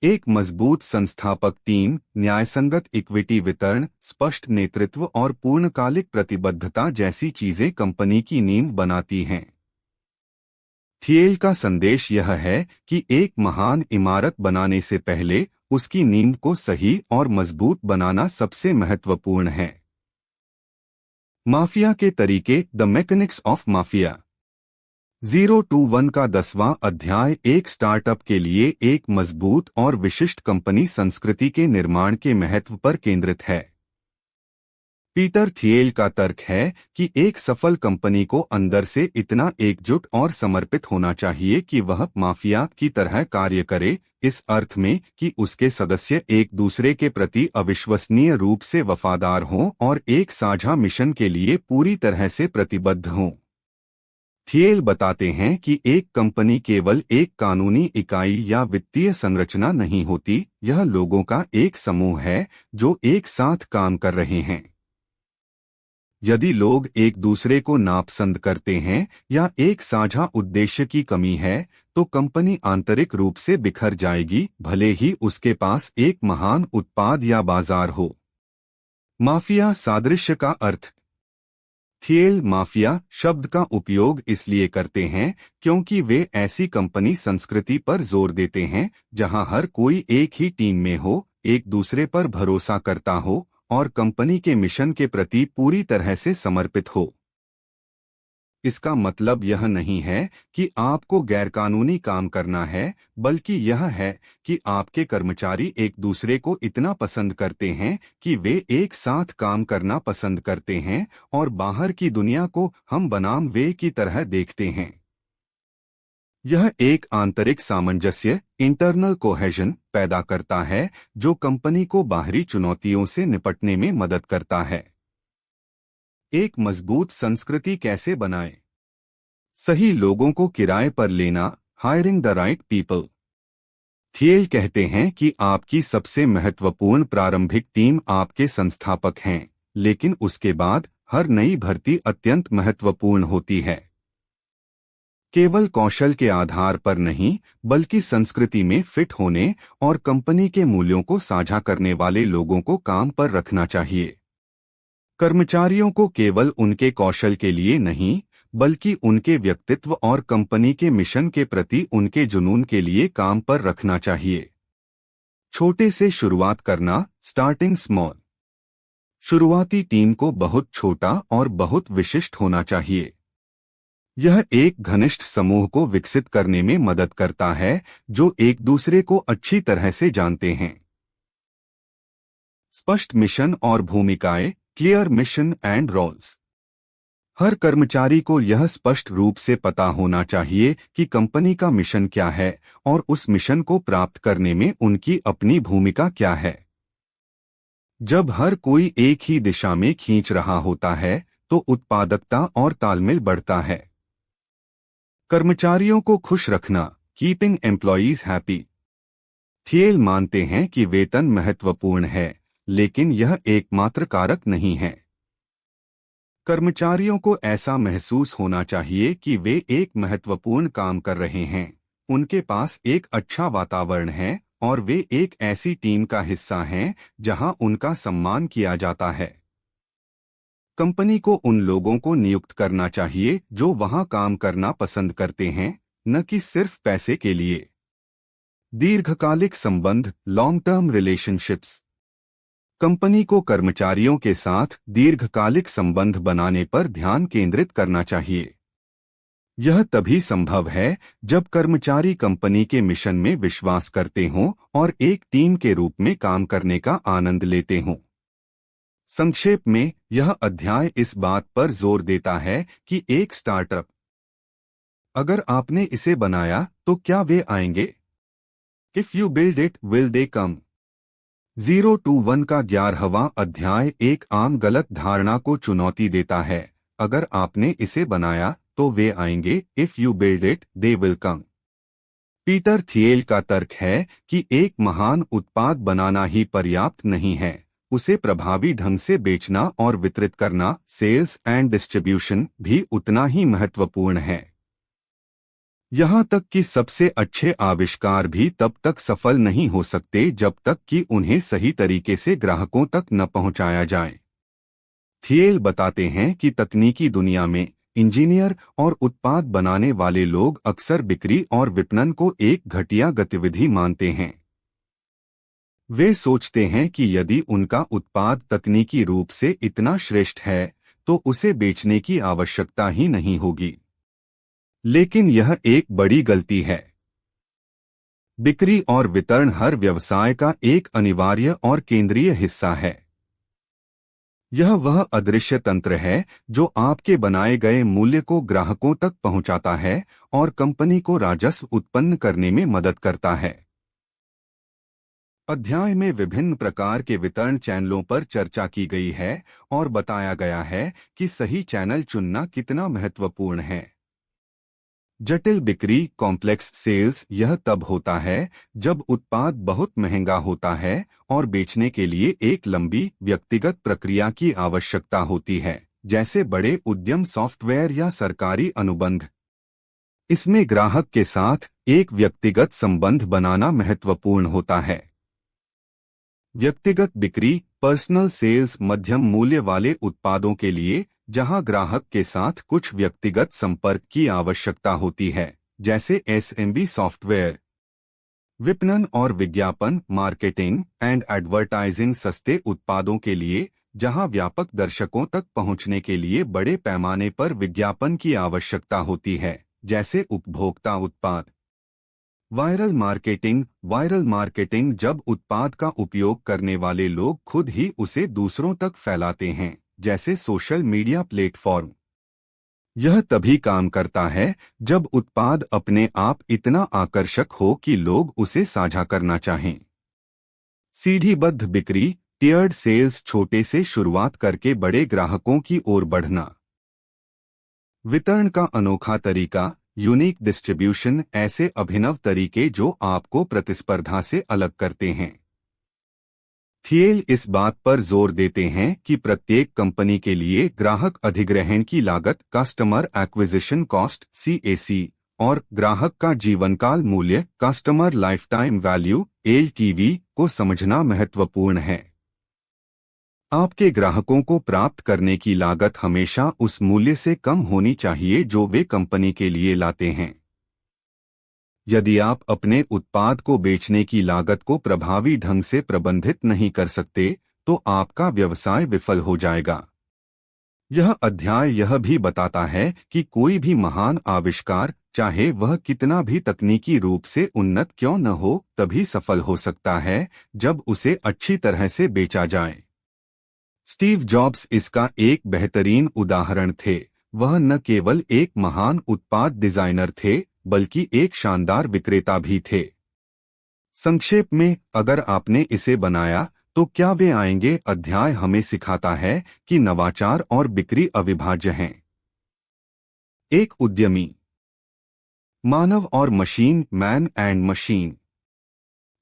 एक मजबूत संस्थापक टीम, न्यायसंगत इक्विटी वितरण, स्पष्ट नेतृत्व और पूर्णकालिक प्रतिबद्धता जैसी चीजें कंपनी की नींव बनाती हैं। थिएल का संदेश यह है कि एक महान इमारत बनाने से पहले उसकी नींव को सही और मजबूत बनाना सबसे महत्वपूर्ण है। माफिया के तरीके, द मैकेनिक्स ऑफ माफिया। 021 का 10वां अध्याय एक स्टार्टअप के लिए एक मजबूत और विशिष्ट कंपनी संस्कृति के निर्माण के महत्व पर केंद्रित है। पीटर थिएल का तर्क है कि एक सफल कंपनी को अंदर से इतना एकजुट और समर्पित होना चाहिए कि वह माफिया की तरह कार्य करे, इस अर्थ में कि उसके सदस्य एक दूसरे के प्रति अविश्वसनीय रूप से वफादार हों और एक साझा मिशन के लिए पूरी तरह से प्रतिबद्ध हों। थिएल बताते हैं कि एक कंपनी केवल एक कानूनी इकाई या वित्तीय संरचना नहीं होती, यह लोगों का एक समूह है जो एक साथ काम कर रहे हैं। यदि लोग एक दूसरे को नापसंद करते हैं या एक साझा उद्देश्य की कमी है, तो कंपनी आंतरिक रूप से बिखर जाएगी, भले ही उसके पास एक महान उत्पाद या बाजार हो। माफिया सादृश्य का अर्थ। थिएल माफिया शब्द का उपयोग इसलिए करते हैं क्योंकि वे ऐसी कंपनी संस्कृति पर जोर देते हैं जहां हर कोई एक ही टीम में हो, एक दूसरे पर भरोसा करता हो और कंपनी के मिशन के प्रति पूरी तरह से समर्पित हो। इसका मतलब यह नहीं है कि आपको गैरकानूनी काम करना है, बल्कि यह है कि आपके कर्मचारी एक दूसरे को इतना पसंद करते हैं कि वे एक साथ काम करना पसंद करते हैं और बाहर की दुनिया को हम बनाम वे की तरह देखते हैं। यह एक आंतरिक सामंजस्य, इंटरनल कोहेजन पैदा करता है जो कंपनी को बाहरी चुनौतियों से निपटने में मदद करता है। एक मजबूत संस्कृति कैसे बनाएं? सही लोगों को किराए पर लेना, hiring the right people. Thiel कहते हैं कि आपकी सबसे महत्वपूर्ण प्रारंभिक टीम आपके संस्थापक हैं, लेकिन उसके बाद हर नई भर्ती अत्यंत महत्वपूर्ण होती है। केवल कौशल के आधार पर नहीं, बल्कि संस्कृति में फिट होने और कंपनी के मूल्यों को साझा करने वाले लोगों को काम पर रखना चाहिए। कर्मचारियों को केवल उनके कौशल के लिए नहीं, बल्कि उनके व्यक्तित्व और कंपनी के मिशन के प्रति उनके जुनून के लिए काम पर रखना चाहिए। छोटे से शुरुआत करना, स्टार्टिंग स्मॉल। शुरुआती टीम को बहुत छोटा और बहुत विशिष्ट होना चाहिए। यह एक घनिष्ठ समूह को विकसित करने में मदद करता है जो एक दूसरे को अच्छी तरह से जानते हैं। स्पष्ट मिशन और भूमिकाएं, क्लियर मिशन एंड रोल्स। हर कर्मचारी को यह स्पष्ट रूप से पता होना चाहिए कि कंपनी का मिशन क्या है और उस मिशन को प्राप्त करने में उनकी अपनी भूमिका क्या है। जब हर कोई एक ही दिशा में खींच रहा होता है, तो उत्पादकता और तालमेल बढ़ता है। कर्मचारियों को खुश रखना, कीपिंग एम्प्लॉयज हैप्पी। थिएल मानते हैं कि वेतन महत्वपूर्ण है, लेकिन यह एकमात्र कारक नहीं है। कर्मचारियों को ऐसा महसूस होना चाहिए कि वे एक महत्वपूर्ण काम कर रहे हैं, उनके पास एक अच्छा वातावरण है और वे एक ऐसी टीम का हिस्सा हैं जहां उनका सम्मान किया जाता है। कंपनी को उन लोगों को नियुक्त करना चाहिए जो वहां काम करना पसंद करते हैं, न कि सिर्फ पैसे के लिए। दीर्घकालिक संबंध, लॉन्ग टर्म रिलेशनशिप्स। कंपनी को कर्मचारियों के साथ दीर्घकालिक संबंध बनाने पर ध्यान केंद्रित करना चाहिए। यह तभी संभव है जब कर्मचारी कंपनी के मिशन में विश्वास करते हों और एक टीम के रूप में काम करने का आनंद लेते हों। संक्षेप में, यह अध्याय इस बात पर जोर देता है कि एक स्टार्टअप, अगर आपने इसे बनाया तो क्या वे आएंगे? If you build it, will they come? 0-1 का 11वां अध्याय एक आम गलत धारणा को चुनौती देता है। अगर आपने इसे बनाया तो वे आएंगे, if you build it, they will come. Peter Thiel का तर्क है कि एक महान उत्पाद बनाना ही पर्याप्त नहीं है, उसे प्रभावी ढंग से बेचना और वितरित करना, सेल्स एंड डिस्ट्रीब्यूशन, भी उतना ही महत्वपूर्ण है। यहाँ तक कि सबसे अच्छे आविष्कार भी तब तक सफल नहीं हो सकते जब तक कि उन्हें सही तरीके से ग्राहकों तक न पहुँचाया जाए। थिएल बताते हैं कि तकनीकी दुनिया में इंजीनियर और उत्पाद बनाने वाले लोग अक्सर बिक्री और विपणन को एक घटिया गतिविधि मानते हैं। वे सोचते हैं कि यदि उनका उत्पाद तकनीकी रूप से इतना श्रेष्ठ है तो उसे बेचने की आवश्यकता ही नहीं होगी। लेकिन यह एक बड़ी गलती है। बिक्री और वितरण हर व्यवसाय का एक अनिवार्य और केंद्रीय हिस्सा है। यह वह अदृश्य तंत्र है जो आपके बनाए गए मूल्य को ग्राहकों तक पहुंचाता है और कंपनी को राजस्व उत्पन्न करने में मदद करता है। अध्याय में विभिन्न प्रकार के वितरण चैनलों पर चर्चा की गई है और बताया गया है कि सही चैनल चुनना कितना महत्वपूर्ण है। जटिल बिक्री कॉम्प्लेक्स सेल्स यह तब होता है जब उत्पाद बहुत महंगा होता है और बेचने के लिए एक लंबी व्यक्तिगत प्रक्रिया की आवश्यकता होती है, जैसे बड़े उद्यम सॉफ्टवेयर या सरकारी अनुबंध। इसमें ग्राहक के साथ एक व्यक्तिगत संबंध बनाना महत्वपूर्ण होता है। व्यक्तिगत बिक्री पर्सनल सेल्स मध्यम मूल्य वाले उत्पादों के लिए, जहां ग्राहक के साथ कुछ व्यक्तिगत संपर्क की आवश्यकता होती है, जैसे एसएमबी सॉफ्टवेयर। विपणन और विज्ञापन मार्केटिंग एंड एडवर्टाइजिंग सस्ते उत्पादों के लिए, जहां व्यापक दर्शकों तक पहुंचने के लिए बड़े पैमाने पर विज्ञापन की आवश्यकता होती है, जैसे उपभोक्ता उत्पाद। वायरल मार्केटिंग जब उत्पाद का उपयोग करने वाले लोग खुद ही उसे दूसरों तक फैलाते हैं, जैसे सोशल मीडिया प्लेटफॉर्म। यह तभी काम करता है जब उत्पाद अपने आप इतना आकर्षक हो कि लोग उसे साझा करना चाहें। सीढ़ीबद्ध बिक्री टियर्ड सेल्स छोटे से शुरुआत करके बड़े ग्राहकों की ओर बढ़ना। वितरण का अनोखा तरीका यूनिक डिस्ट्रीब्यूशन ऐसे अभिनव तरीके जो आपको प्रतिस्पर्धा से अलग करते हैं। थिएल इस बात पर जोर देते हैं कि प्रत्येक कंपनी के लिए ग्राहक अधिग्रहण की लागत कस्टमर एक्विजिशन कॉस्ट CAC और ग्राहक का जीवनकाल मूल्य कस्टमर लाइफटाइम वैल्यू LTV को समझना महत्वपूर्ण है। आपके ग्राहकों को प्राप्त करने की लागत हमेशा उस मूल्य से कम होनी चाहिए जो वे कंपनी के लिए लाते हैं। यदि आप अपने उत्पाद को बेचने की लागत को प्रभावी ढंग से प्रबंधित नहीं कर सकते, तो आपका व्यवसाय विफल हो जाएगा। यह अध्याय यह भी बताता है कि कोई भी महान आविष्कार, चाहे वह कितना भी तकनीकी रूप से उन्नत क्यों न हो, तभी सफल हो सकता है जब उसे अच्छी तरह से बेचा जाए। स्टीव जॉब्स इसका एक बेहतरीन उदाहरण थे। वह न केवल एक महान उत्पाद डिजाइनर थे, बल्कि एक शानदार विक्रेता भी थे। संक्षेप में, अगर आपने इसे बनाया तो क्या वे आएंगे अध्याय हमें सिखाता है कि नवाचार और बिक्री अविभाज्य हैं। एक उद्यमी मानव और मशीन मैन एंड मशीन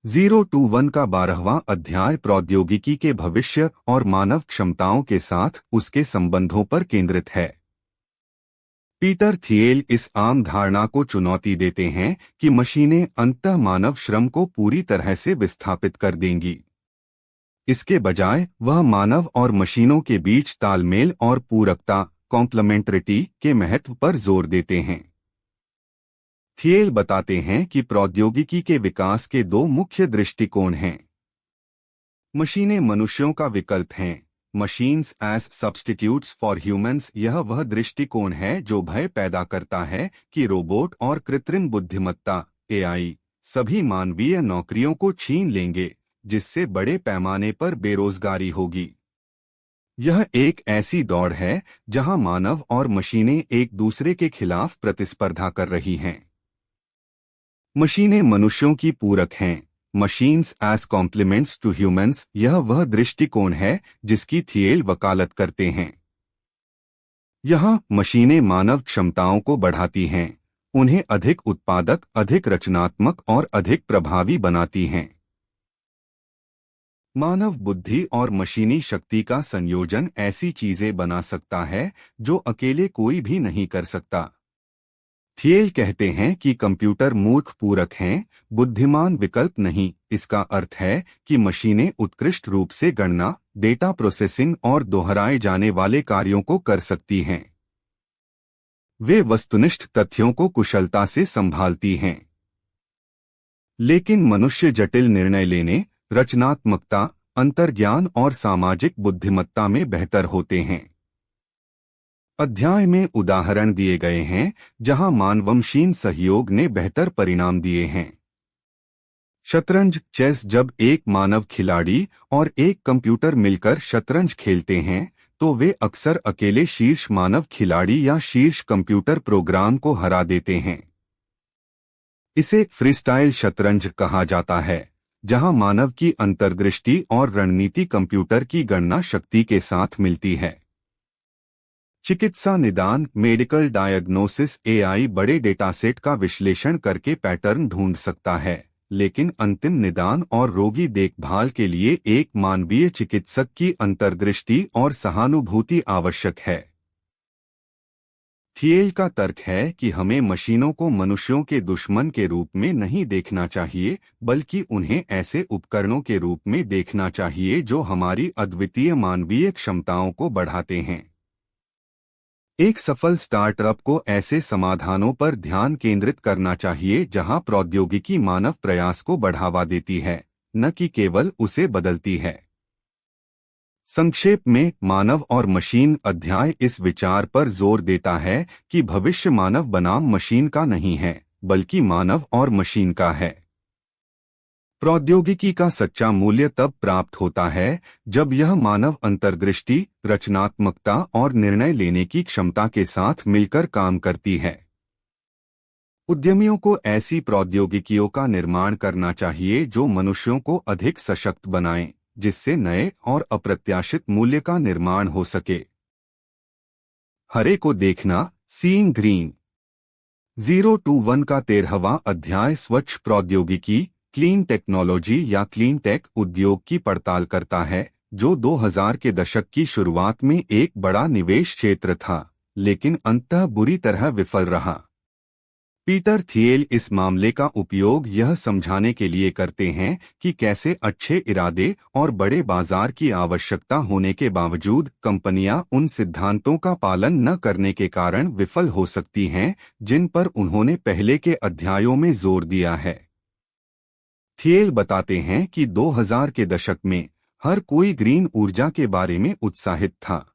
0-1 का 12वां अध्याय प्रौद्योगिकी के भविष्य और मानव क्षमताओं के साथ उसके संबंधों पर केंद्रित है। पीटर थिएल इस आम धारणा को चुनौती देते हैं कि मशीनें अंततः मानव श्रम को पूरी तरह से विस्थापित कर देंगी। इसके बजाय वह मानव और मशीनों के बीच तालमेल और पूरकता कॉम्प्लीमेंटरिटी के महत्व पर जोर देते हैं। थिएल बताते हैं कि प्रौद्योगिकी के विकास के दो मुख्य दृष्टिकोण हैं। मशीनें मनुष्यों का विकल्प हैं, machines as substitutes for humans. यह वह दृष्टिकोण है जो भय पैदा करता है कि रोबोट और कृत्रिम बुद्धिमत्ता AI सभी मानवीय नौकरियों को छीन लेंगे, जिससे बड़े पैमाने पर बेरोजगारी होगी। यह एक ऐसी दौड़ है जहां मानव और मशीनें एक दूसरे के खिलाफ प्रतिस्पर्धा कर रही हैं। मशीनें मनुष्यों की पूरक हैं, machines as complements to humans. यह वह दृष्टिकोण है जिसकी थिएल वकालत करते हैं। यहां मशीनें मानव क्षमताओं को बढ़ाती हैं, उन्हें अधिक उत्पादक, अधिक रचनात्मक और अधिक प्रभावी बनाती हैं। मानव बुद्धि और मशीनी शक्ति का संयोजन ऐसी चीजें बना सकता है जो अकेले कोई भी नहीं कर सकता। थिएल कहते हैं कि कंप्यूटर मूर्ख पूरक हैं, बुद्धिमान विकल्प नहीं। इसका अर्थ है कि मशीनें उत्कृष्ट रूप से गणना, डेटा प्रोसेसिंग और दोहराए जाने वाले कार्यों को कर सकती हैं। वे वस्तुनिष्ठ तथ्यों को कुशलता से संभालती हैं, लेकिन मनुष्य जटिल निर्णय लेने, रचनात्मकता, अंतर्ज्ञान और सामाजिक बुद्धिमत्ता में बेहतर होते हैं। अध्याय में उदाहरण दिए गए हैं जहां मानव मशीन सहयोग ने बेहतर परिणाम दिए हैं। शतरंज चेस। जब एक मानव खिलाड़ी और एक कंप्यूटर मिलकर शतरंज खेलते हैं तो वे अक्सर अकेले शीर्ष मानव खिलाड़ी या शीर्ष कंप्यूटर प्रोग्राम को हरा देते हैं। इसे फ्रीस्टाइल शतरंज कहा जाता है, जहां मानव की अंतर्दृष्टि और रणनीति कंप्यूटर की गणना शक्ति के साथ मिलती है। चिकित्सा निदान मेडिकल डायग्नोसिस एआई बड़े डेटासेट का विश्लेषण करके पैटर्न ढूंढ सकता है, लेकिन अंतिम निदान और रोगी देखभाल के लिए एक मानवीय चिकित्सक की अंतर्दृष्टि और सहानुभूति आवश्यक है। थिएल का तर्क है कि हमें मशीनों को मनुष्यों के दुश्मन के रूप में नहीं देखना चाहिए, बल्कि उन्हें ऐसे उपकरणों के रूप में देखना चाहिए जो हमारी अद्वितीय मानवीय क्षमताओं को बढ़ाते हैं। एक सफल स्टार्टअप को ऐसे समाधानों पर ध्यान केंद्रित करना चाहिए जहां प्रौद्योगिकी मानव प्रयास को बढ़ावा देती है, न कि केवल उसे बदलती है। संक्षेप में, मानव और मशीन अध्याय इस विचार पर जोर देता है कि भविष्य मानव बनाम मशीन का नहीं है, बल्कि मानव और मशीन का है। प्रौद्योगिकी का सच्चा मूल्य तब प्राप्त होता है जब यह मानव अंतर्दृष्टि, रचनात्मकता और निर्णय लेने की क्षमता के साथ मिलकर काम करती है। उद्यमियों को ऐसी प्रौद्योगिकियों का निर्माण करना चाहिए जो मनुष्यों को अधिक सशक्त बनाएं, जिससे नए और अप्रत्याशित मूल्य का निर्माण हो सके। हरे को देखना, सीइंग ग्रीन। 0-1 का 13वां अध्याय स्वच्छ प्रौद्योगिकी, क्लीन टेक्नोलॉजी या क्लीन टेक उद्योग की पड़ताल करता है, जो 2000 के दशक की शुरुआत में एक बड़ा निवेश क्षेत्र था, लेकिन अंततः बुरी तरह विफल रहा। पीटर थिएल इस मामले का उपयोग यह समझाने के लिए करते हैं कि कैसे अच्छे इरादे और बड़े बाजार की आवश्यकता होने के बावजूद कंपनियां उन सिद्धांतों का पालन न करने के कारण विफल हो सकती हैं जिन पर उन्होंने पहले के अध्यायों में जोर दिया है। थिएल बताते हैं कि 2000 के दशक में हर कोई ग्रीन ऊर्जा के बारे में उत्साहित था।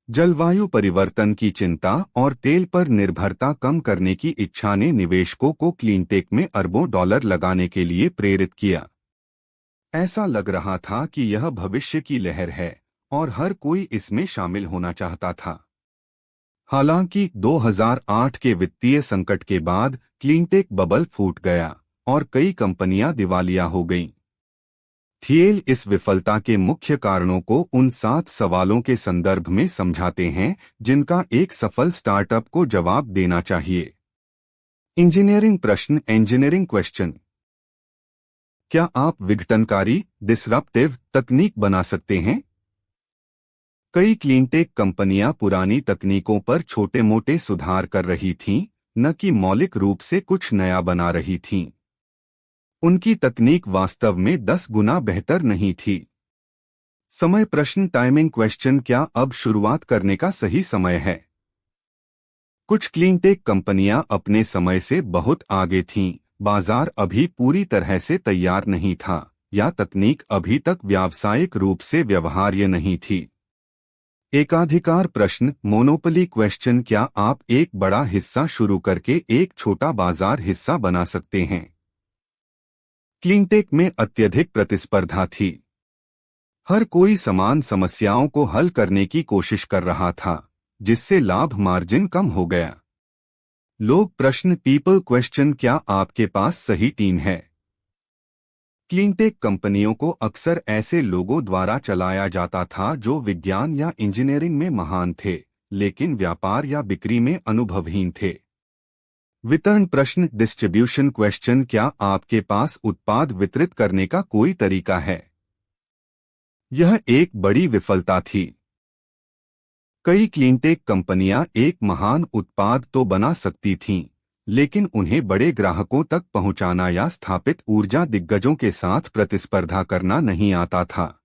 जलवायु परिवर्तन की चिंता और तेल पर निर्भरता कम करने की इच्छा ने निवेशकों को क्लीनटेक में अरबों डॉलर लगाने के लिए प्रेरित किया। ऐसा लग रहा था कि यह भविष्य की लहर है और हर कोई इसमें शामिल होना चाहता था। हालांकि 2008 के वित्तीय संकट के बाद क्लीनटेक बबल फूट गया और कई कंपनियां दिवालिया हो गईं। थिएल इस विफलता के मुख्य कारणों को उन 7 सवालों के संदर्भ में समझाते हैं जिनका एक सफल स्टार्टअप को जवाब देना चाहिए। इंजीनियरिंग प्रश्न, इंजीनियरिंग क्वेश्चन। क्या आप विघटनकारी, डिसरप्टिव तकनीक बना सकते हैं? कई क्लीनटेक कंपनियां पुरानी तकनीकों पर छोटे-मोटे सुधार कर रही थीं, न कि मौलिक रूप से कुछ नया बना रही थीं। उनकी तकनीक वास्तव में 10 गुना बेहतर नहीं थी। समय प्रश्न, टाइमिंग क्वेश्चन। क्या अब शुरुआत करने का सही समय है? कुछ क्लीनटेक कंपनियां अपने समय से बहुत आगे थीं, बाजार अभी पूरी तरह से तैयार नहीं था, या तकनीक अभी तक व्यावसायिक रूप से व्यवहार्य नहीं थी। एकाधिकार प्रश्न, मोनोपोली क्वेश्चन। क्या आप एक बड़ा हिस्सा शुरू करके एक छोटा बाजार हिस्सा बना सकते हैं? क्लीनटेक में अत्यधिक प्रतिस्पर्धा थी। हर कोई समान समस्याओं को हल करने की कोशिश कर रहा था, जिससे लाभ मार्जिन कम हो गया। लोग प्रश्न, पीपल क्वेश्चन। क्या आपके पास सही टीम है? क्लीनटेक कंपनियों को अक्सर ऐसे लोगों द्वारा चलाया जाता था जो विज्ञान या इंजीनियरिंग में महान थे, लेकिन व्यापार या बिक्री में अनुभवहीन थे। वितरण प्रश्न, डिस्ट्रीब्यूशन क्वेश्चन। क्या आपके पास उत्पाद वितरित करने का कोई तरीका है? यह एक बड़ी विफलता थी। कई क्लीनटेक कंपनियां एक महान उत्पाद तो बना सकती थीं, लेकिन उन्हें बड़े ग्राहकों तक पहुंचाना या स्थापित ऊर्जा दिग्गजों के साथ प्रतिस्पर्धा करना नहीं आता था।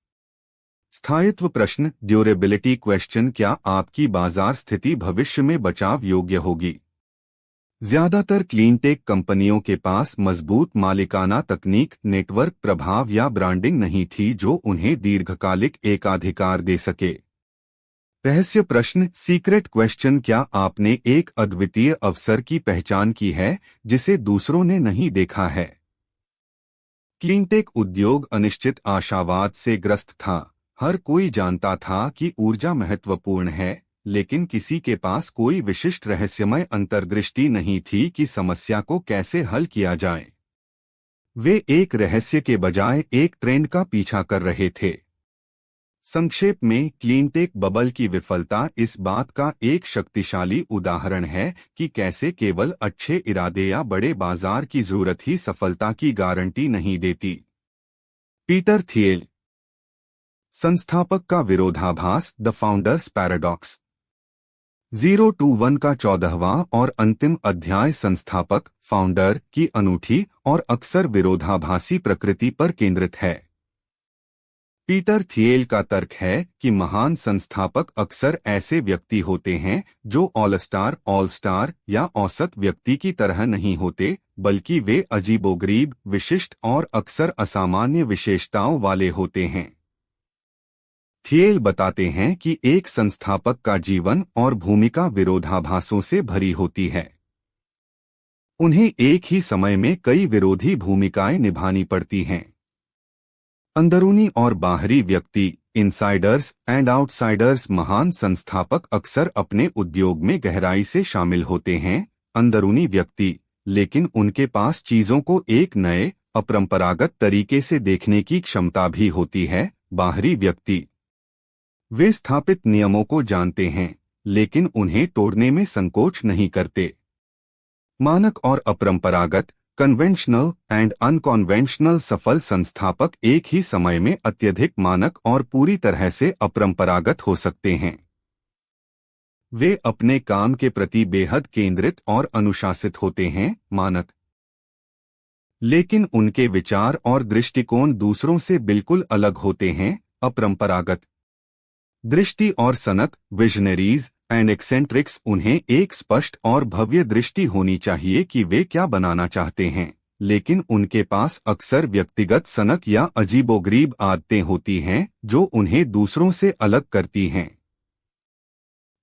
स्थायित्व प्रश्न, ड्यूरेबिलिटी क्वेश्चन। क्या आपकी बाजार स्थिति भविष्य में बचाव योग्य होगी? ज्यादातर क्लीनटेक कंपनियों के पास मजबूत मालिकाना तकनीक, नेटवर्क प्रभाव या ब्रांडिंग नहीं थी जो उन्हें दीर्घकालिक एकाधिकार दे सके। रहस्य प्रश्न, सीक्रेट क्वेश्चन। क्या आपने एक अद्वितीय अवसर की पहचान की है जिसे दूसरों ने नहीं देखा है? क्लीनटेक उद्योग अनिश्चित आशावाद से ग्रस्त था। हर कोई जानता था कि ऊर्जा महत्वपूर्ण है, लेकिन किसी के पास कोई विशिष्ट रहस्यमय अंतर्दृष्टि नहीं थी कि समस्या को कैसे हल किया जाए। वे एक रहस्य के बजाय एक ट्रेंड का पीछा कर रहे थे। संक्षेप में, क्लीनटेक बबल की विफलता इस बात का एक शक्तिशाली उदाहरण है कि कैसे केवल अच्छे इरादे या बड़े बाजार की जरूरत ही सफलता की गारंटी नहीं देती। पीटर थियल, संस्थापक का विरोधाभास, द फाउंडर्स पैराडॉक्स। 021 का 14वां और अंतिम अध्याय संस्थापक फाउंडर की अनूठी और अक्सर विरोधाभासी प्रकृति पर केंद्रित है। पीटर थियल का तर्क है कि महान संस्थापक अक्सर ऐसे व्यक्ति होते हैं जो ऑल स्टार या औसत व्यक्ति की तरह नहीं होते, बल्कि वे अजीबोगरीब, विशिष्ट और अक्सर असामान्य विशेषताओं वाले होते हैं। थियल बताते हैं कि एक संस्थापक का जीवन और भूमिका विरोधाभासों से भरी होती है। उन्हें एक ही समय में कई विरोधी भूमिकाएं निभानी पड़ती हैं। अंदरूनी और बाहरी व्यक्ति, इनसाइडर्स एंड आउटसाइडर्स। महान संस्थापक अक्सर अपने उद्योग में गहराई से शामिल होते हैं। अंदरूनी व्यक्ति, लेकिन उनके पास चीजों को एक नए, अपरंपरागत तरीके से देखने की क्षमता भी होती है। बाहरी व्यक्ति, वे स्थापित नियमों को जानते हैं, लेकिन उन्हें तोड़ने में संकोच नहीं करते। मानक और अपरंपरागत, कन्वेंशनल एंड अनकन्वेंशनल। सफल संस्थापक एक ही समय में अत्यधिक मानक और पूरी तरह से अपरंपरागत हो सकते हैं। वे अपने काम के प्रति बेहद केंद्रित और अनुशासित होते हैं, मानक, लेकिन उनके विचार और दृष्टिकोण दूसरों से बिल्कुल अलग होते हैं, अपरंपरागत। दृष्टि और सनक, विजनरीज एंड एक्सेंट्रिक्स। उन्हें एक स्पष्ट और भव्य दृष्टि होनी चाहिए कि वे क्या बनाना चाहते हैं, लेकिन उनके पास अक्सर व्यक्तिगत सनक या अजीबोगरीब आदतें होती हैं जो उन्हें दूसरों से अलग करती हैं।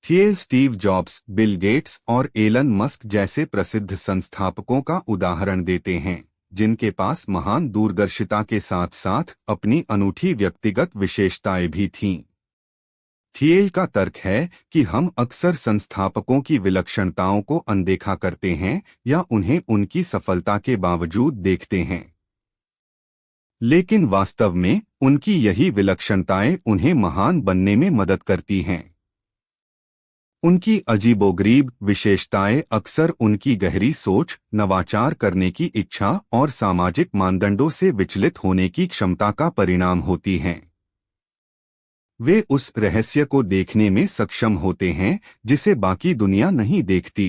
थियल स्टीव जॉब्स, बिल गेट्स और एलन मस्क जैसे प्रसिद्ध संस्थापकों का उदाहरण देते हैं, जिनके पास महान दूरदर्शिता के साथ साथ अपनी अनूठी व्यक्तिगत विशेषताएं भी थीं। थियल का तर्क है कि हम अक्सर संस्थापकों की विलक्षणताओं को अनदेखा करते हैं या उन्हें उनकी सफलता के बावजूद देखते हैं, लेकिन वास्तव में उनकी यही विलक्षणताएं उन्हें महान बनने में मदद करती हैं। उनकी अजीबोगरीब विशेषताएं अक्सर उनकी गहरी सोच, नवाचार करने की इच्छा और सामाजिक मानदंडों से विचलित होने की क्षमता का परिणाम होती हैं। वे उस रहस्य को देखने में सक्षम होते हैं जिसे बाकी दुनिया नहीं देखती।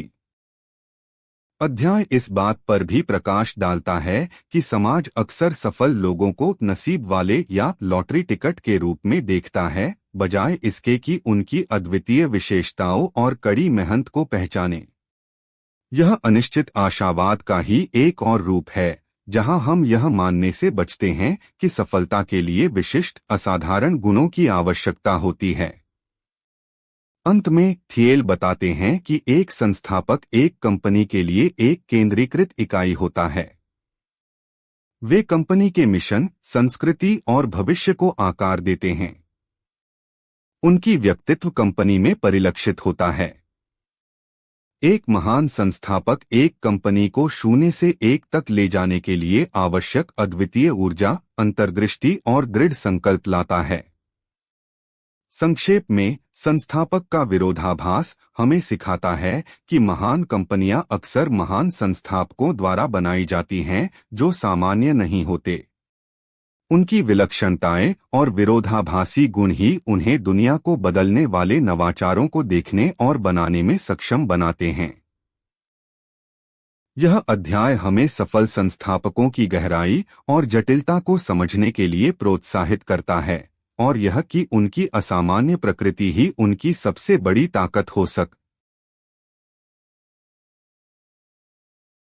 अध्याय इस बात पर भी प्रकाश डालता है कि समाज अक्सर सफल लोगों को नसीब वाले या लॉटरी टिकट के रूप में देखता है, बजाय इसके कि उनकी अद्वितीय विशेषताओं और कड़ी मेहनत को पहचाने। यह अनिश्चित आशावाद का ही एक और रूप है, जहां हम यह मानने से बचते हैं कि सफलता के लिए विशिष्ट, असाधारण गुणों की आवश्यकता होती है। अंत में थियल बताते हैं कि एक संस्थापक एक कंपनी के लिए एक केंद्रीकृत इकाई होता है। वे कंपनी के मिशन, संस्कृति और भविष्य को आकार देते हैं। उनकी व्यक्तित्व कंपनी में परिलक्षित होता है। एक महान संस्थापक एक कंपनी को 0 से 1 तक ले जाने के लिए आवश्यक अद्वितीय ऊर्जा, अंतर्दृष्टि और दृढ़ संकल्प लाता है। संक्षेप में, संस्थापक का विरोधाभास हमें सिखाता है कि महान कंपनियां अक्सर महान संस्थापकों द्वारा बनाई जाती हैं जो सामान्य नहीं होते। उनकी विलक्षणताएं और विरोधाभासी गुण ही उन्हें दुनिया को बदलने वाले नवाचारों को देखने और बनाने में सक्षम बनाते हैं। यह अध्याय हमें सफल संस्थापकों की गहराई और जटिलता को समझने के लिए प्रोत्साहित करता है, और यह कि उनकी असामान्य प्रकृति ही उनकी सबसे बड़ी ताकत हो